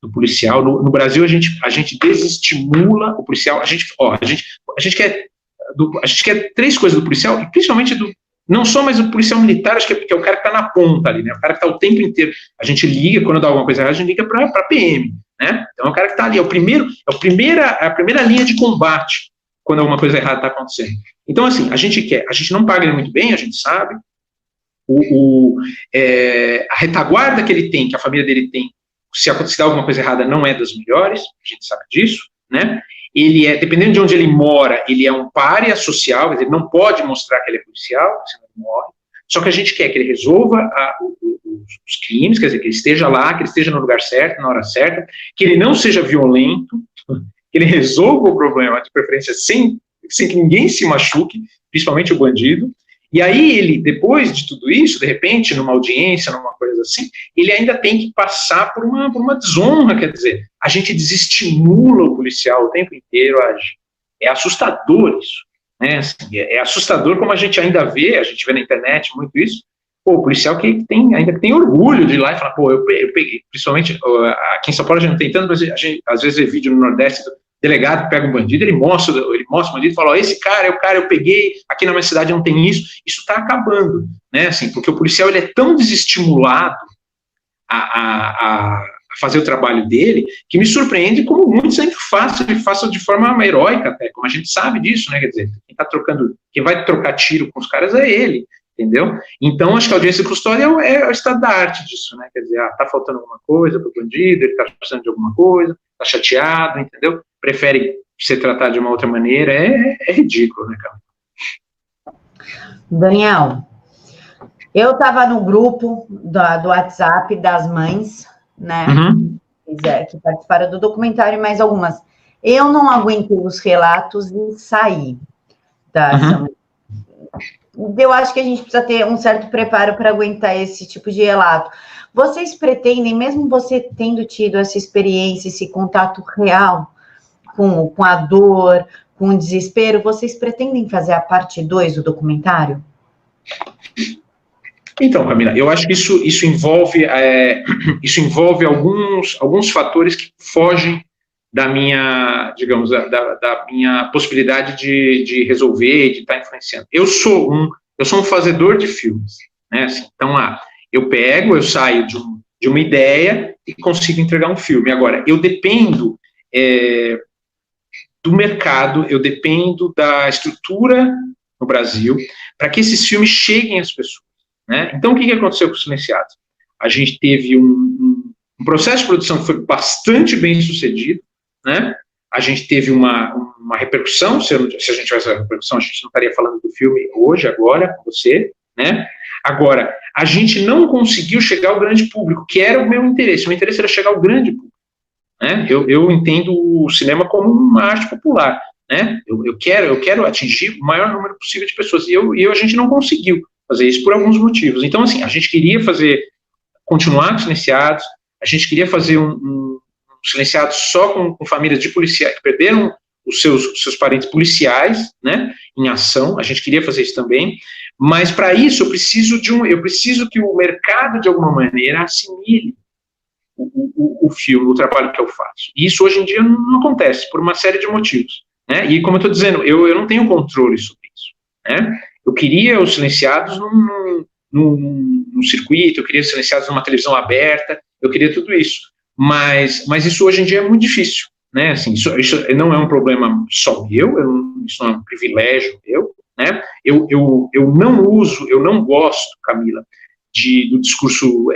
do policial. No Brasil, a gente desestimula o policial, a gente quer 3 coisas do policial, e principalmente não só mais do policial militar, acho que é o cara que está na ponta ali, né? O cara que está o tempo inteiro, a gente liga, quando dá alguma coisa errada, a gente liga para a PM, né? Então é o cara que está ali, é a primeira linha de combate, quando alguma coisa errada está acontecendo. Então, assim, a gente não paga ele muito bem, a gente sabe, a retaguarda que ele tem, que a família dele tem, se dá alguma coisa errada, não é das melhores, a gente sabe disso, né? Ele dependendo de onde ele mora, ele é um pária social, quer dizer, ele não pode mostrar que ele é policial, senão ele morre, só que a gente quer que ele resolva os crimes, quer dizer, que ele esteja lá, que ele esteja no lugar certo, na hora certa, que ele não seja violento, que ele resolva o problema, de preferência, sem que ninguém se machuque, principalmente o bandido, e aí ele, depois de tudo isso, de repente, numa audiência, numa coisa assim, ele ainda tem que passar por uma desonra, quer dizer, a gente desestimula o policial o tempo inteiro a agir. É assustador isso, né? Assim, é assustador como a gente vê na internet muito isso, o policial que tem orgulho de ir lá e falar, eu peguei, principalmente aqui em São Paulo a gente não tem tanto, mas a gente às vezes vê vídeo no Nordeste do delegado que pega um bandido, ele mostra o bandido e fala, esse cara é o cara, eu peguei, aqui na minha cidade não tem isso está acabando, né, assim, porque o policial ele é tão desestimulado a fazer o trabalho dele, que me surpreende como muitos sempre façam de forma heróica até, como a gente sabe disso, né, quer dizer, quem vai trocar tiro com os caras é ele, entendeu? Então, acho que a audiência de custódia é o estado da arte disso, né, quer dizer, tá faltando alguma coisa pro bandido, ele tá precisando de alguma coisa, tá chateado, entendeu? Prefere ser tratado de uma outra maneira, é ridículo, né, cara? Daniel, eu estava no grupo do WhatsApp das mães, né, que participaram do documentário, mais algumas. Eu não aguentei os relatos e saí da ação. Eu acho que a gente precisa ter um certo preparo para aguentar esse tipo de relato. Vocês pretendem, mesmo você tendo tido essa experiência, esse contato real com a dor, com o desespero, vocês pretendem fazer a parte 2 do documentário? Então, Camila, eu acho que isso envolve alguns fatores que fogem da minha, digamos, da minha possibilidade de resolver, de estar influenciando. Eu sou um fazedor de filmes, né? Assim, então, eu saio de uma ideia e consigo entregar um filme. Agora, eu dependo do mercado, eu dependo da estrutura no Brasil para que esses filmes cheguem às pessoas, né? Então, o que aconteceu com os Silenciados? A gente teve um processo de produção que foi bastante bem sucedido, né? A gente teve uma repercussão, se a gente tivesse essa repercussão, a gente não estaria falando do filme hoje, agora, com você, né? Agora, a gente não conseguiu chegar ao grande público, que era o meu interesse era chegar ao grande público. né? Eu entendo o cinema como uma arte popular, né? Eu quero atingir o maior número possível de pessoas, e a gente não conseguiu fazer isso por alguns motivos. Então, assim, a gente queria continuar com silenciados, a gente queria fazer um silenciado só com famílias de policiais que perderam os seus parentes policiais, né, em ação. A gente queria fazer isso também, mas para isso eu preciso que o mercado, de alguma maneira, assimile o filme, o trabalho que eu faço. E isso hoje em dia não acontece, por uma série de motivos, né? E como eu estou dizendo, eu não tenho controle sobre isso, né? Eu queria os silenciados num circuito, eu queria os silenciados numa televisão aberta, eu queria tudo isso. Mas isso hoje em dia é muito difícil, né? Assim, isso não é um problema só meu, isso não é um privilégio meu, né? Eu não gosto, Camila, do discurso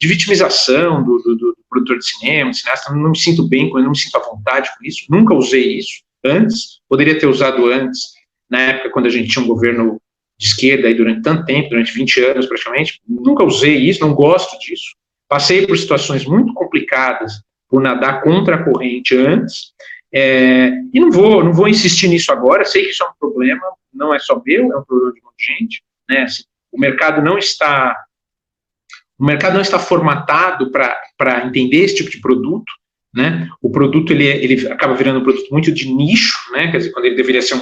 de vitimização do produtor de cinema, do cineasta. Não me sinto bem com ele, não me sinto à vontade com isso, nunca usei isso antes, poderia ter usado antes, na época quando a gente tinha um governo de esquerda aí durante tanto tempo, durante 20 anos praticamente, nunca usei isso, não gosto disso. Passei por situações muito complicadas por nadar contra a corrente antes, e não vou insistir nisso agora. Sei que isso é um problema, não é só meu, é um problema de um monte de gente, né? Assim, o mercado não está formatado para entender esse tipo de produto, né? O produto ele acaba virando um produto muito de nicho, né? Quer dizer, quando ele deveria ser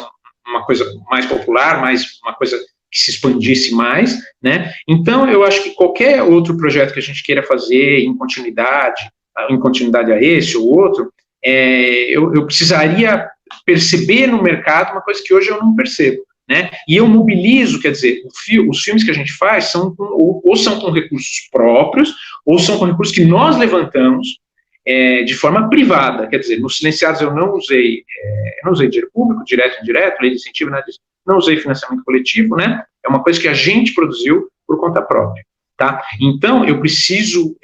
uma coisa mais popular, uma coisa que se expandisse mais, né? Então, eu acho que qualquer outro projeto que a gente queira fazer em continuidade a esse ou outro, eu precisaria perceber no mercado uma coisa que hoje eu não percebo, né? E eu mobilizo, quer dizer, os filmes que a gente faz são com recursos próprios, ou são com recursos que nós levantamos de forma privada. Quer dizer, nos Silenciados eu não usei dinheiro público, direto e indireto, lei de incentivo, nada disso. Não usei financiamento coletivo, né? É uma coisa que a gente produziu por conta própria, tá? Então, eu preciso,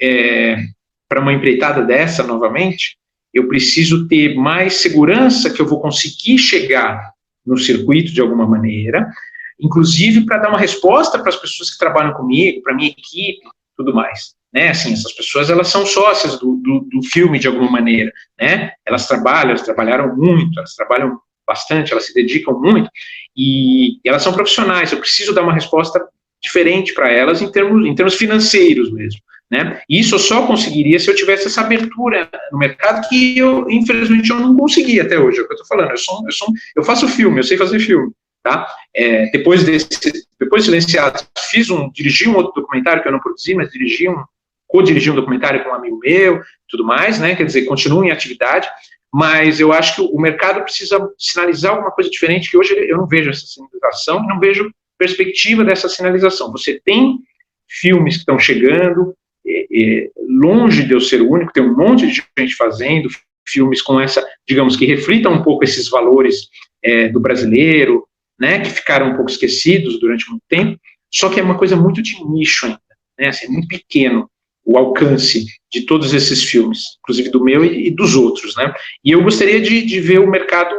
para uma empreitada dessa, novamente, eu preciso ter mais segurança que eu vou conseguir chegar no circuito de alguma maneira, inclusive para dar uma resposta para as pessoas que trabalham comigo, para a minha equipe, tudo mais, né? Assim, essas pessoas, elas são sócias do filme de alguma maneira, né? Elas trabalharam muito, elas trabalham bastante, elas se dedicam muito, e elas são profissionais. Eu preciso dar uma resposta diferente para elas em termos financeiros mesmo, né? E isso eu só conseguiria se eu tivesse essa abertura no mercado, que infelizmente eu não consegui até hoje. É o que eu estou falando. Eu faço filme, eu sei fazer filme, tá? Depois Silenciado, dirigi um outro documentário que eu não produzi, mas co-dirigi um documentário com um amigo meu, tudo mais, né? Quer dizer, continuo em atividade, mas eu acho que o mercado precisa sinalizar alguma coisa diferente, que hoje eu não vejo essa sinalização, não vejo perspectiva dessa sinalização. Você tem filmes que estão chegando, longe de eu ser o único, tem um monte de gente fazendo filmes com essa, digamos, que reflitam um pouco esses valores do brasileiro, né, que ficaram um pouco esquecidos durante muito tempo, só que é uma coisa muito de nicho ainda, né, assim, é muito pequeno o alcance de todos esses filmes, inclusive do meu e dos outros, né, e eu gostaria de ver o mercado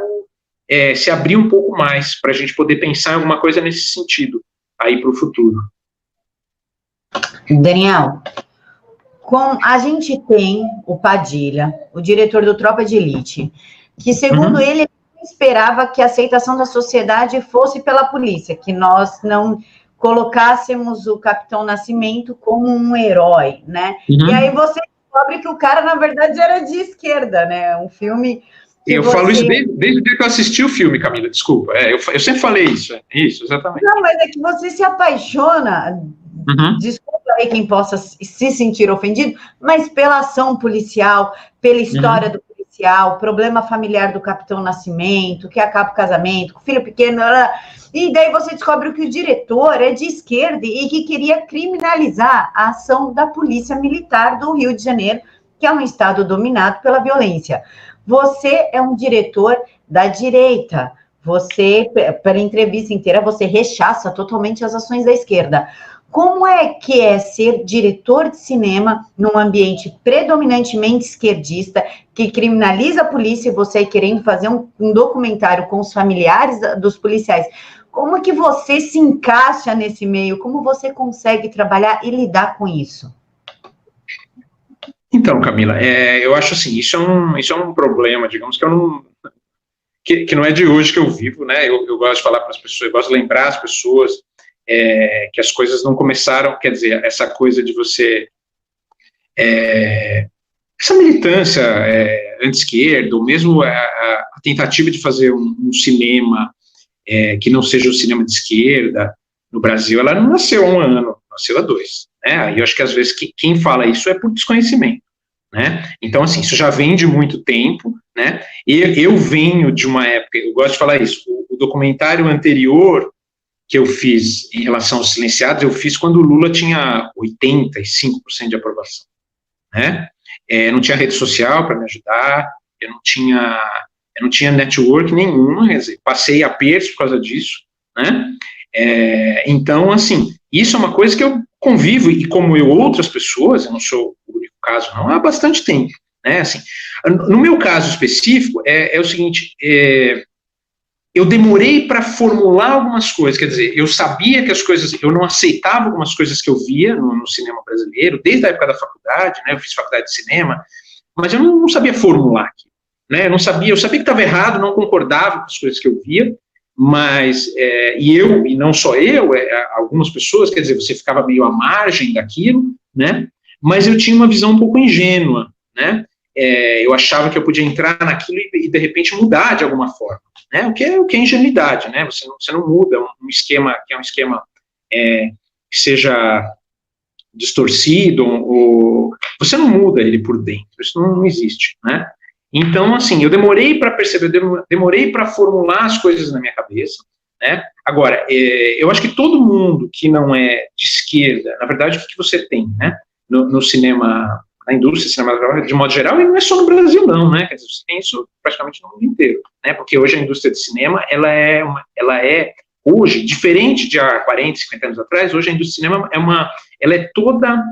se abrir um pouco mais, para a gente poder pensar em alguma coisa nesse sentido, aí para o futuro. Daniel, a gente tem o Padilha, o diretor do Tropa de Elite, que, segundo ele esperava que a aceitação da sociedade fosse pela polícia, que nós não colocássemos o Capitão Nascimento como um herói, né? E aí você descobre que o cara, na verdade, era de esquerda, né? Um filme... Eu falo isso desde que eu assisti o filme, Camila, desculpa. Eu sempre falei isso, exatamente. Não, mas é que você se apaixona, desculpa aí quem possa se sentir ofendido, mas pela ação policial, pela história do policial, problema familiar do Capitão Nascimento, que acaba o casamento, com o filho pequeno, e daí você descobre que o diretor é de esquerda e que queria criminalizar a ação da Polícia Militar do Rio de Janeiro, que é um estado dominado pela violência. Você é um diretor da direita. Você, pela entrevista inteira, você rechaça totalmente as ações da esquerda. Como é que é ser diretor de cinema num ambiente predominantemente esquerdista, que criminaliza a polícia, e você querendo fazer um documentário com os familiares dos policiais? Como é que você se encaixa nesse meio? Como você consegue trabalhar e lidar com isso? Então, Camila, eu acho assim, isso é um problema, digamos, que eu não... Que não é de hoje que eu vivo, né? Eu gosto de falar para as pessoas, eu gosto de lembrar as pessoas que as coisas não começaram, quer dizer, essa coisa de você... essa militância anti-esquerda, ou mesmo a tentativa de fazer um cinema que não seja o cinema de esquerda no Brasil, ela não nasceu há 1 ano, nasceu há 2. Né? E eu acho que às vezes quem fala isso é por desconhecimento. Né? Então, assim, isso já vem de muito tempo, né? E eu venho de uma época, eu gosto de falar isso, o documentário anterior que eu fiz em relação aos silenciados, eu fiz quando o Lula tinha 85% de aprovação, né? Não tinha rede social para me ajudar, eu não tinha network nenhuma, quer dizer, passei apertos por causa disso, né? Então, assim, isso é uma coisa que eu convivo, e como outras pessoas, eu não sou o único caso, não, há bastante tempo, né, assim, no meu caso específico, é o seguinte, eu demorei para formular algumas coisas, quer dizer, eu sabia que as coisas, eu não aceitava algumas coisas que eu via no cinema brasileiro, desde a época da faculdade, né, eu fiz faculdade de cinema, mas eu não sabia formular aquilo, né, eu sabia que estava errado, não concordava com as coisas que eu via, mas, e não só eu, algumas pessoas, quer dizer, você ficava meio à margem daquilo, né, mas eu tinha uma visão um pouco ingênua, né, eu achava que eu podia entrar naquilo e de repente mudar de alguma forma, né, o que é ingenuidade, né, você não muda um esquema que é um esquema que seja distorcido, ou você não muda ele por dentro, isso não existe, né. Então, assim, eu demorei para perceber, demorei para formular as coisas na minha cabeça, né? Agora, eu acho que todo mundo que não é de esquerda, na verdade, o que você tem, né? No cinema, na indústria cinematográfica, de modo geral, e não é só no Brasil, não, né? Quer dizer, você tem isso praticamente no mundo inteiro, né? Porque hoje a indústria de cinema, ela é hoje, diferente de há 40, 50 anos atrás, hoje a indústria de cinema ela é toda...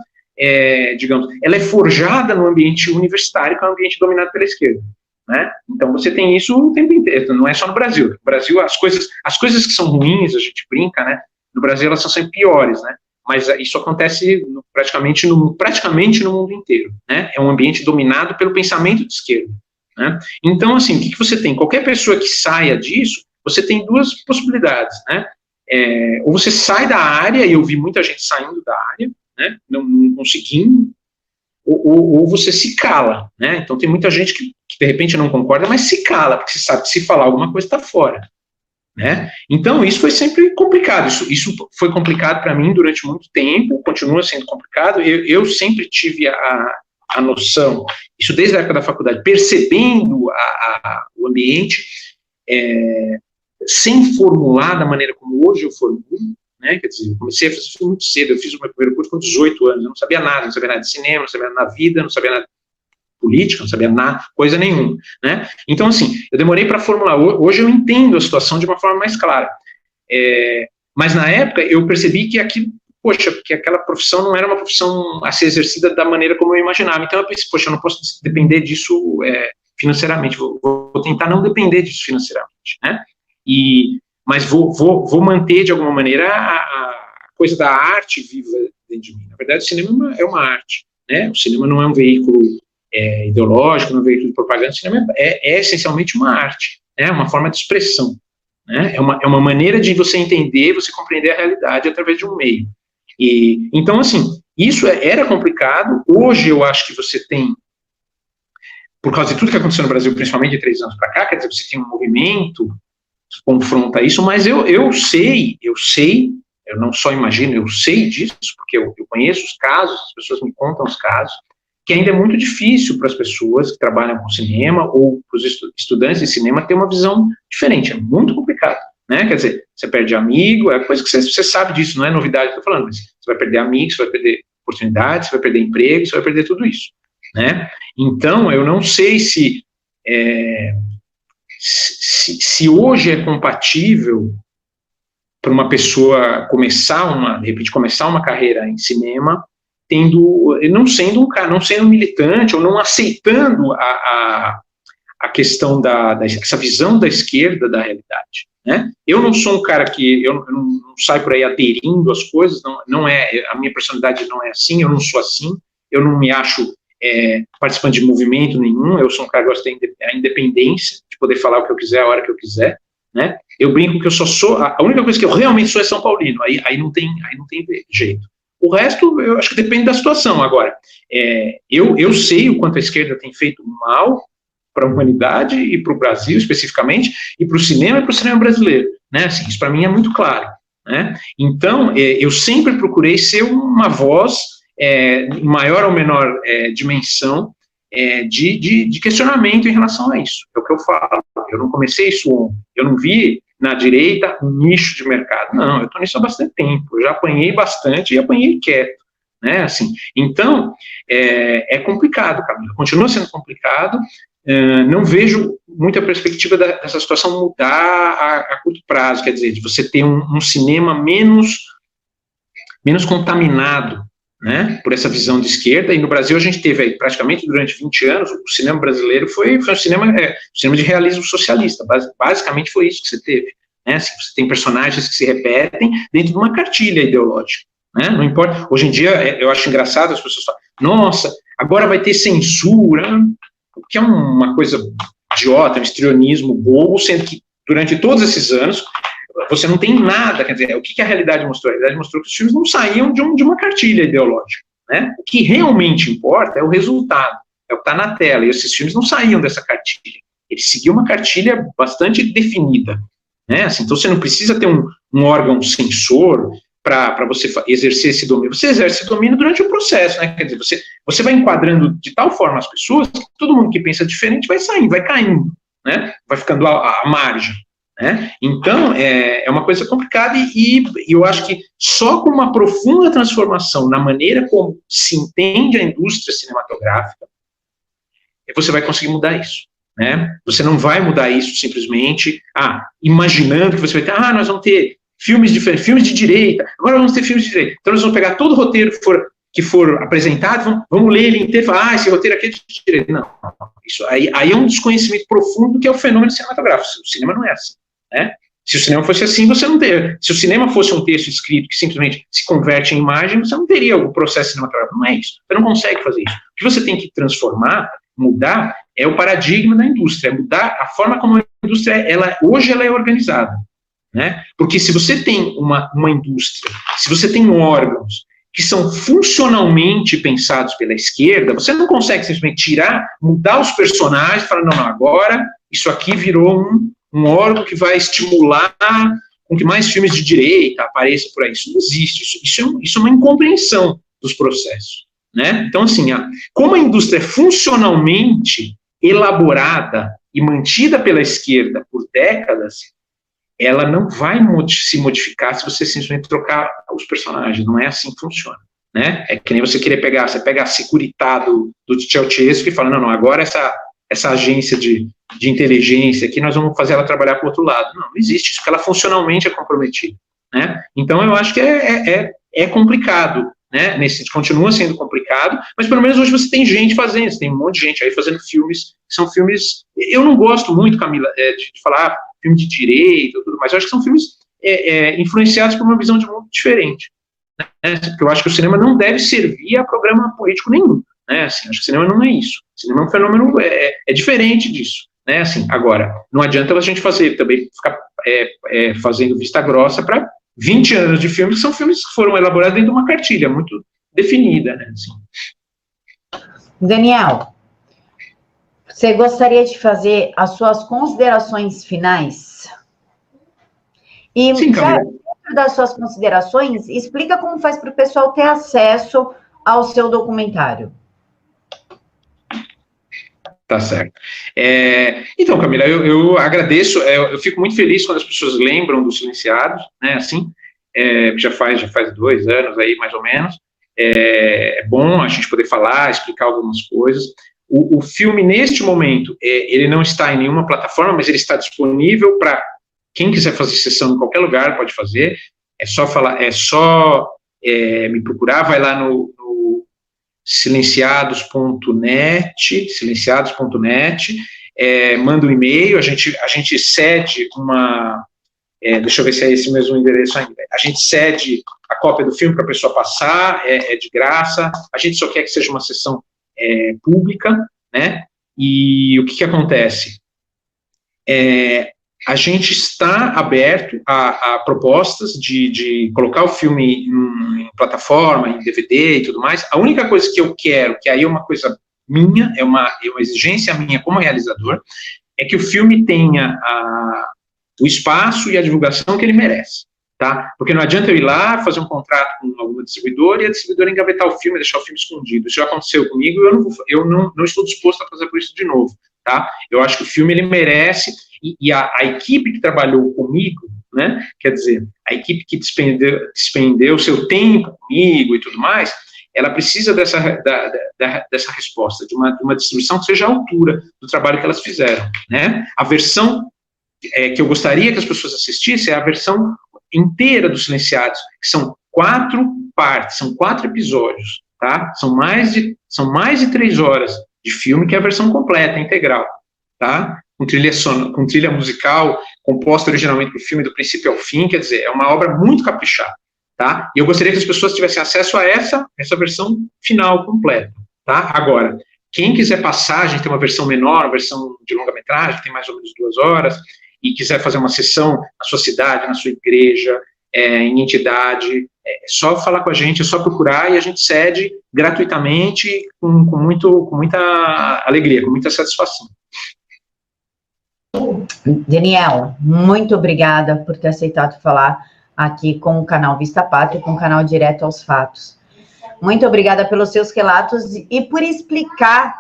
digamos, ela é forjada no ambiente universitário, que é um ambiente dominado pela esquerda, né? Então você tem isso o tempo inteiro, não é só no Brasil. No Brasil, as coisas que são ruins, a gente brinca, né? No Brasil elas são sempre piores, né? Mas isso acontece praticamente no mundo inteiro, né? É um ambiente dominado pelo pensamento de esquerda, né? Então, assim, o que você tem? Qualquer pessoa que saia disso, você tem 2 possibilidades, né? Ou você sai da área, e eu vi muita gente saindo da área, né, não conseguindo, ou você se cala, né, então tem muita gente que de repente não concorda, mas se cala, porque você sabe que se falar alguma coisa está fora, né, então isso foi sempre complicado, isso foi complicado para mim durante muito tempo, continua sendo complicado, eu sempre tive a noção, isso desde a época da faculdade, percebendo o ambiente, sem formular da maneira como hoje eu formulo, né, quer dizer, eu comecei a fazer isso muito cedo, eu fiz o meu primeiro curso com 18 anos, eu não sabia nada de cinema, não sabia nada da vida, não sabia nada de política, não sabia nada, coisa nenhuma, né, então assim, eu demorei para formular, hoje eu entendo a situação de uma forma mais clara, mas na época eu percebi que que aquela profissão não era uma profissão a ser exercida da maneira como eu imaginava, então eu pensei, poxa, eu não posso depender disso financeiramente, vou tentar não depender disso financeiramente, né, mas vou manter, de alguma maneira, a coisa da arte viva dentro de mim. Na verdade, o cinema é uma arte, né? O cinema não é um veículo ideológico, não é um veículo de propaganda, o cinema é essencialmente uma arte, né? Uma forma de expressão, né? É uma maneira de você entender, você compreender a realidade através de um meio. Então, assim, isso era complicado. Hoje eu acho que você tem, por causa de tudo que aconteceu no Brasil, principalmente de 3 anos para cá, quer dizer, você tem um movimento que confronta isso, mas eu sei, eu não só imagino, eu sei disso, porque eu conheço os casos, as pessoas me contam os casos, que ainda é muito difícil para as pessoas que trabalham com cinema ou para os estudantes de cinema ter uma visão diferente, é muito complicado, né, quer dizer, você perde amigo, é coisa que você sabe disso, não é novidade que eu estou falando, mas você vai perder amigos, você vai perder oportunidades, você vai perder emprego, você vai perder tudo isso, né, então eu não sei se hoje é compatível para uma pessoa de repente começar uma carreira em cinema, não sendo militante, ou não aceitando a questão essa visão da esquerda da realidade, né? Eu não sou um cara eu não saio por aí aderindo às coisas, a minha personalidade não é assim, eu não sou assim, eu não me acho participante de movimento nenhum, eu sou um cara que gosta da independência, de poder falar o que eu quiser, a hora que eu quiser, né? Eu brinco que eu só sou, a única coisa que eu realmente sou é São Paulino, aí não tem jeito. O resto, eu acho que depende da situação. Agora, eu sei o quanto a esquerda tem feito mal para a humanidade e para o Brasil, especificamente, e para o cinema brasileiro, né? Assim, isso para mim é muito claro, né? Então, eu sempre procurei ser uma voz, em maior ou menor dimensão, de questionamento em relação a isso. É o que eu falo. Eu não comecei isso ontem. Eu não vi na direita um nicho de mercado. Não, eu estou nisso há bastante tempo. Eu já apanhei bastante e apanhei quieto, né? Assim, então, é complicado, Camila. Continua sendo complicado. Não vejo muita perspectiva dessa situação mudar a curto prazo, quer dizer, de você ter um cinema menos contaminado, né, por essa visão de esquerda. E no Brasil a gente teve aí, praticamente durante 20 anos, o cinema brasileiro foi um cinema de realismo socialista, basicamente foi isso que você teve, né, assim, você tem personagens que se repetem dentro de uma cartilha ideológica, né, não importa, hoje em dia eu acho engraçado as pessoas falam, nossa, agora vai ter censura, que é uma coisa idiota, um histrionismo bobo, sendo que durante todos esses anos você não tem nada, quer dizer, o que a realidade mostrou? A realidade mostrou que os filmes não saíam de uma cartilha ideológica, né? O que realmente importa é o resultado, é o que está na tela, e esses filmes não saíam dessa cartilha, eles seguiam uma cartilha bastante definida, né? Assim, então você não precisa ter um órgão censor para você exercer esse domínio, você exerce esse domínio durante o processo, né? Quer dizer, você vai enquadrando de tal forma as pessoas que todo mundo que pensa diferente vai saindo, vai caindo, né? Vai ficando à margem, né? Então, é uma coisa complicada e eu acho que só com uma profunda transformação na maneira como se entende a indústria cinematográfica, você vai conseguir mudar isso, né? Você não vai mudar isso simplesmente, imaginando que você vai ter, nós vamos ter filmes diferentes, filmes de direita, agora vamos ter filmes de direita, então nós vamos pegar todo o roteiro que for apresentado, vamos ler ele inteiro e falar, esse roteiro aqui é de direita. Não, isso aí é um desconhecimento profundo que é o fenômeno cinematográfico. O cinema não é assim, né? Se o cinema fosse assim, você não teria. Se o cinema fosse um texto escrito que simplesmente se converte em imagem, você não teria o processo cinematográfico. Não é isso. Você não consegue fazer isso. O que você tem que transformar, mudar, é o paradigma da indústria, mudar a forma como a indústria, hoje ela é organizada, né? Porque se você tem uma indústria, se você tem órgãos que são funcionalmente pensados pela esquerda, você não consegue simplesmente mudar os personagens e falar, não, agora isso aqui virou um órgão que vai estimular com que mais filmes de direita apareçam por aí. Isso não existe, isso é uma incompreensão dos processos, né? Então, assim, como a indústria é funcionalmente elaborada e mantida pela esquerda por décadas, ela não vai se modificar se você simplesmente trocar os personagens, não é assim que funciona, né? É que nem você pega a Securitas do Ceausescu e fala, não, agora essa agência de inteligência aqui, nós vamos fazer ela trabalhar para o outro lado. Não existe isso, porque ela funcionalmente é comprometida, né? Então eu acho que é complicado, né? Continua sendo complicado, mas pelo menos hoje você tem gente fazendo, você tem um monte de gente aí fazendo filmes, que são filmes, eu não gosto muito, Camila, de falar filme de direita, tudo mais, eu acho que são filmes influenciados por uma visão de mundo diferente, né? Porque eu acho que o cinema não deve servir a programa político nenhum, né? Assim, acho que o cinema não é isso, o cinema é um fenômeno, diferente disso, né? Assim, agora, não adianta a gente ficar fazendo vista grossa para 20 anos de filmes, que são filmes que foram elaborados dentro de uma cartilha muito definida, né? Assim. Daniel, você gostaria de fazer as suas considerações finais? E, sim, dentro das suas considerações, explica como faz para o pessoal ter acesso ao seu documentário. Tá certo. Então, Camila, eu agradeço, eu fico muito feliz quando as pessoas lembram dos Silenciados, né, assim, já faz 2 anos aí, mais ou menos. É bom a gente poder falar, explicar algumas coisas. O filme, neste momento, ele não está em nenhuma plataforma, mas ele está disponível para quem quiser fazer sessão em qualquer lugar, pode fazer. É só me procurar, vai lá no silenciados.net, manda um e-mail, a gente cede deixa eu ver se é esse mesmo endereço ainda, a gente cede a cópia do filme para a pessoa passar, é de graça, a gente só quer que seja uma sessão pública, né? E o que acontece? A gente está aberto a propostas de colocar o filme em plataforma, em DVD e tudo mais. A única coisa que eu quero, que aí é uma coisa minha, é uma exigência minha como realizador, é que o filme tenha o espaço e a divulgação que ele merece, tá? Porque não adianta eu ir lá, fazer um contrato com alguma distribuidora e a distribuidora engavetar o filme, deixar o filme escondido. Isso já aconteceu comigo e eu não estou disposto a fazer por isso de novo, tá? Eu acho que o filme, ele merece, e a equipe que trabalhou comigo, né, quer dizer, a equipe que despendeu seu tempo comigo e tudo mais, ela precisa dessa resposta, de uma distribuição que seja à altura do trabalho que elas fizeram, né? A versão que eu gostaria que as pessoas assistissem é a versão inteira dos Silenciados, que são 4 partes, são 4 episódios, tá? São mais de 3 horas de filme, que é a versão completa, integral, tá? Com trilha musical, composta originalmente para o filme do princípio ao fim, quer dizer, é uma obra muito caprichada, tá? E eu gostaria que as pessoas tivessem acesso a essa versão final, completa, tá? Agora, quem quiser passar, a gente tem uma versão menor, uma versão de longa-metragem, que tem mais ou menos 2 horas, e quiser fazer uma sessão na sua cidade, na sua igreja, em entidade, é só falar com a gente, é só procurar, e a gente cede gratuitamente, com muita alegria, com muita satisfação. Daniel, muito obrigada por ter aceitado falar aqui com o canal Vista Pátria e com o canal Direto aos Fatos. Muito obrigada pelos seus relatos e por explicar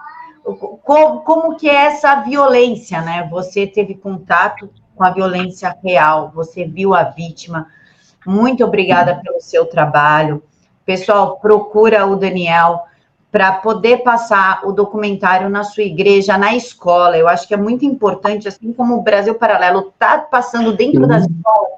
como que é essa violência, né? Você teve contato com a violência real, você viu a vítima. Muito obrigada pelo seu trabalho. Pessoal, procura o Daniel para poder passar o documentário na sua igreja, na escola. Eu acho que é muito importante, assim como o Brasil Paralelo está passando dentro das escolas,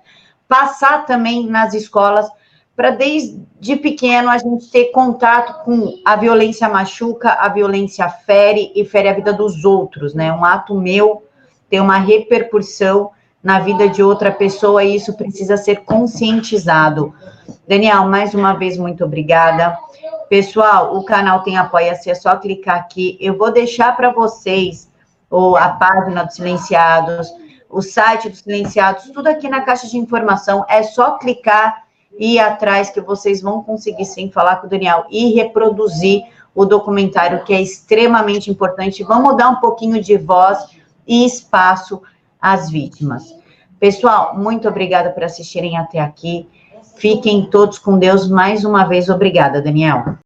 passar também nas escolas, para desde pequeno a gente ter contato com a violência machuca, a violência fere e fere a vida dos outros, né? Um ato meu tem uma repercussão na vida de outra pessoa e isso precisa ser conscientizado. Daniel, mais uma vez, muito obrigada. Pessoal, o canal tem Apoia-se, é só clicar aqui. Eu vou deixar para vocês a página dos Silenciados, o site dos Silenciados, tudo aqui na caixa de informação. É só clicar e ir atrás que vocês vão conseguir sim falar com o Daniel e reproduzir o documentário, que é extremamente importante. Vamos dar um pouquinho de voz e espaço às vítimas. Pessoal, muito obrigada por assistirem até aqui. Fiquem todos com Deus. Mais uma vez, obrigada, Daniel.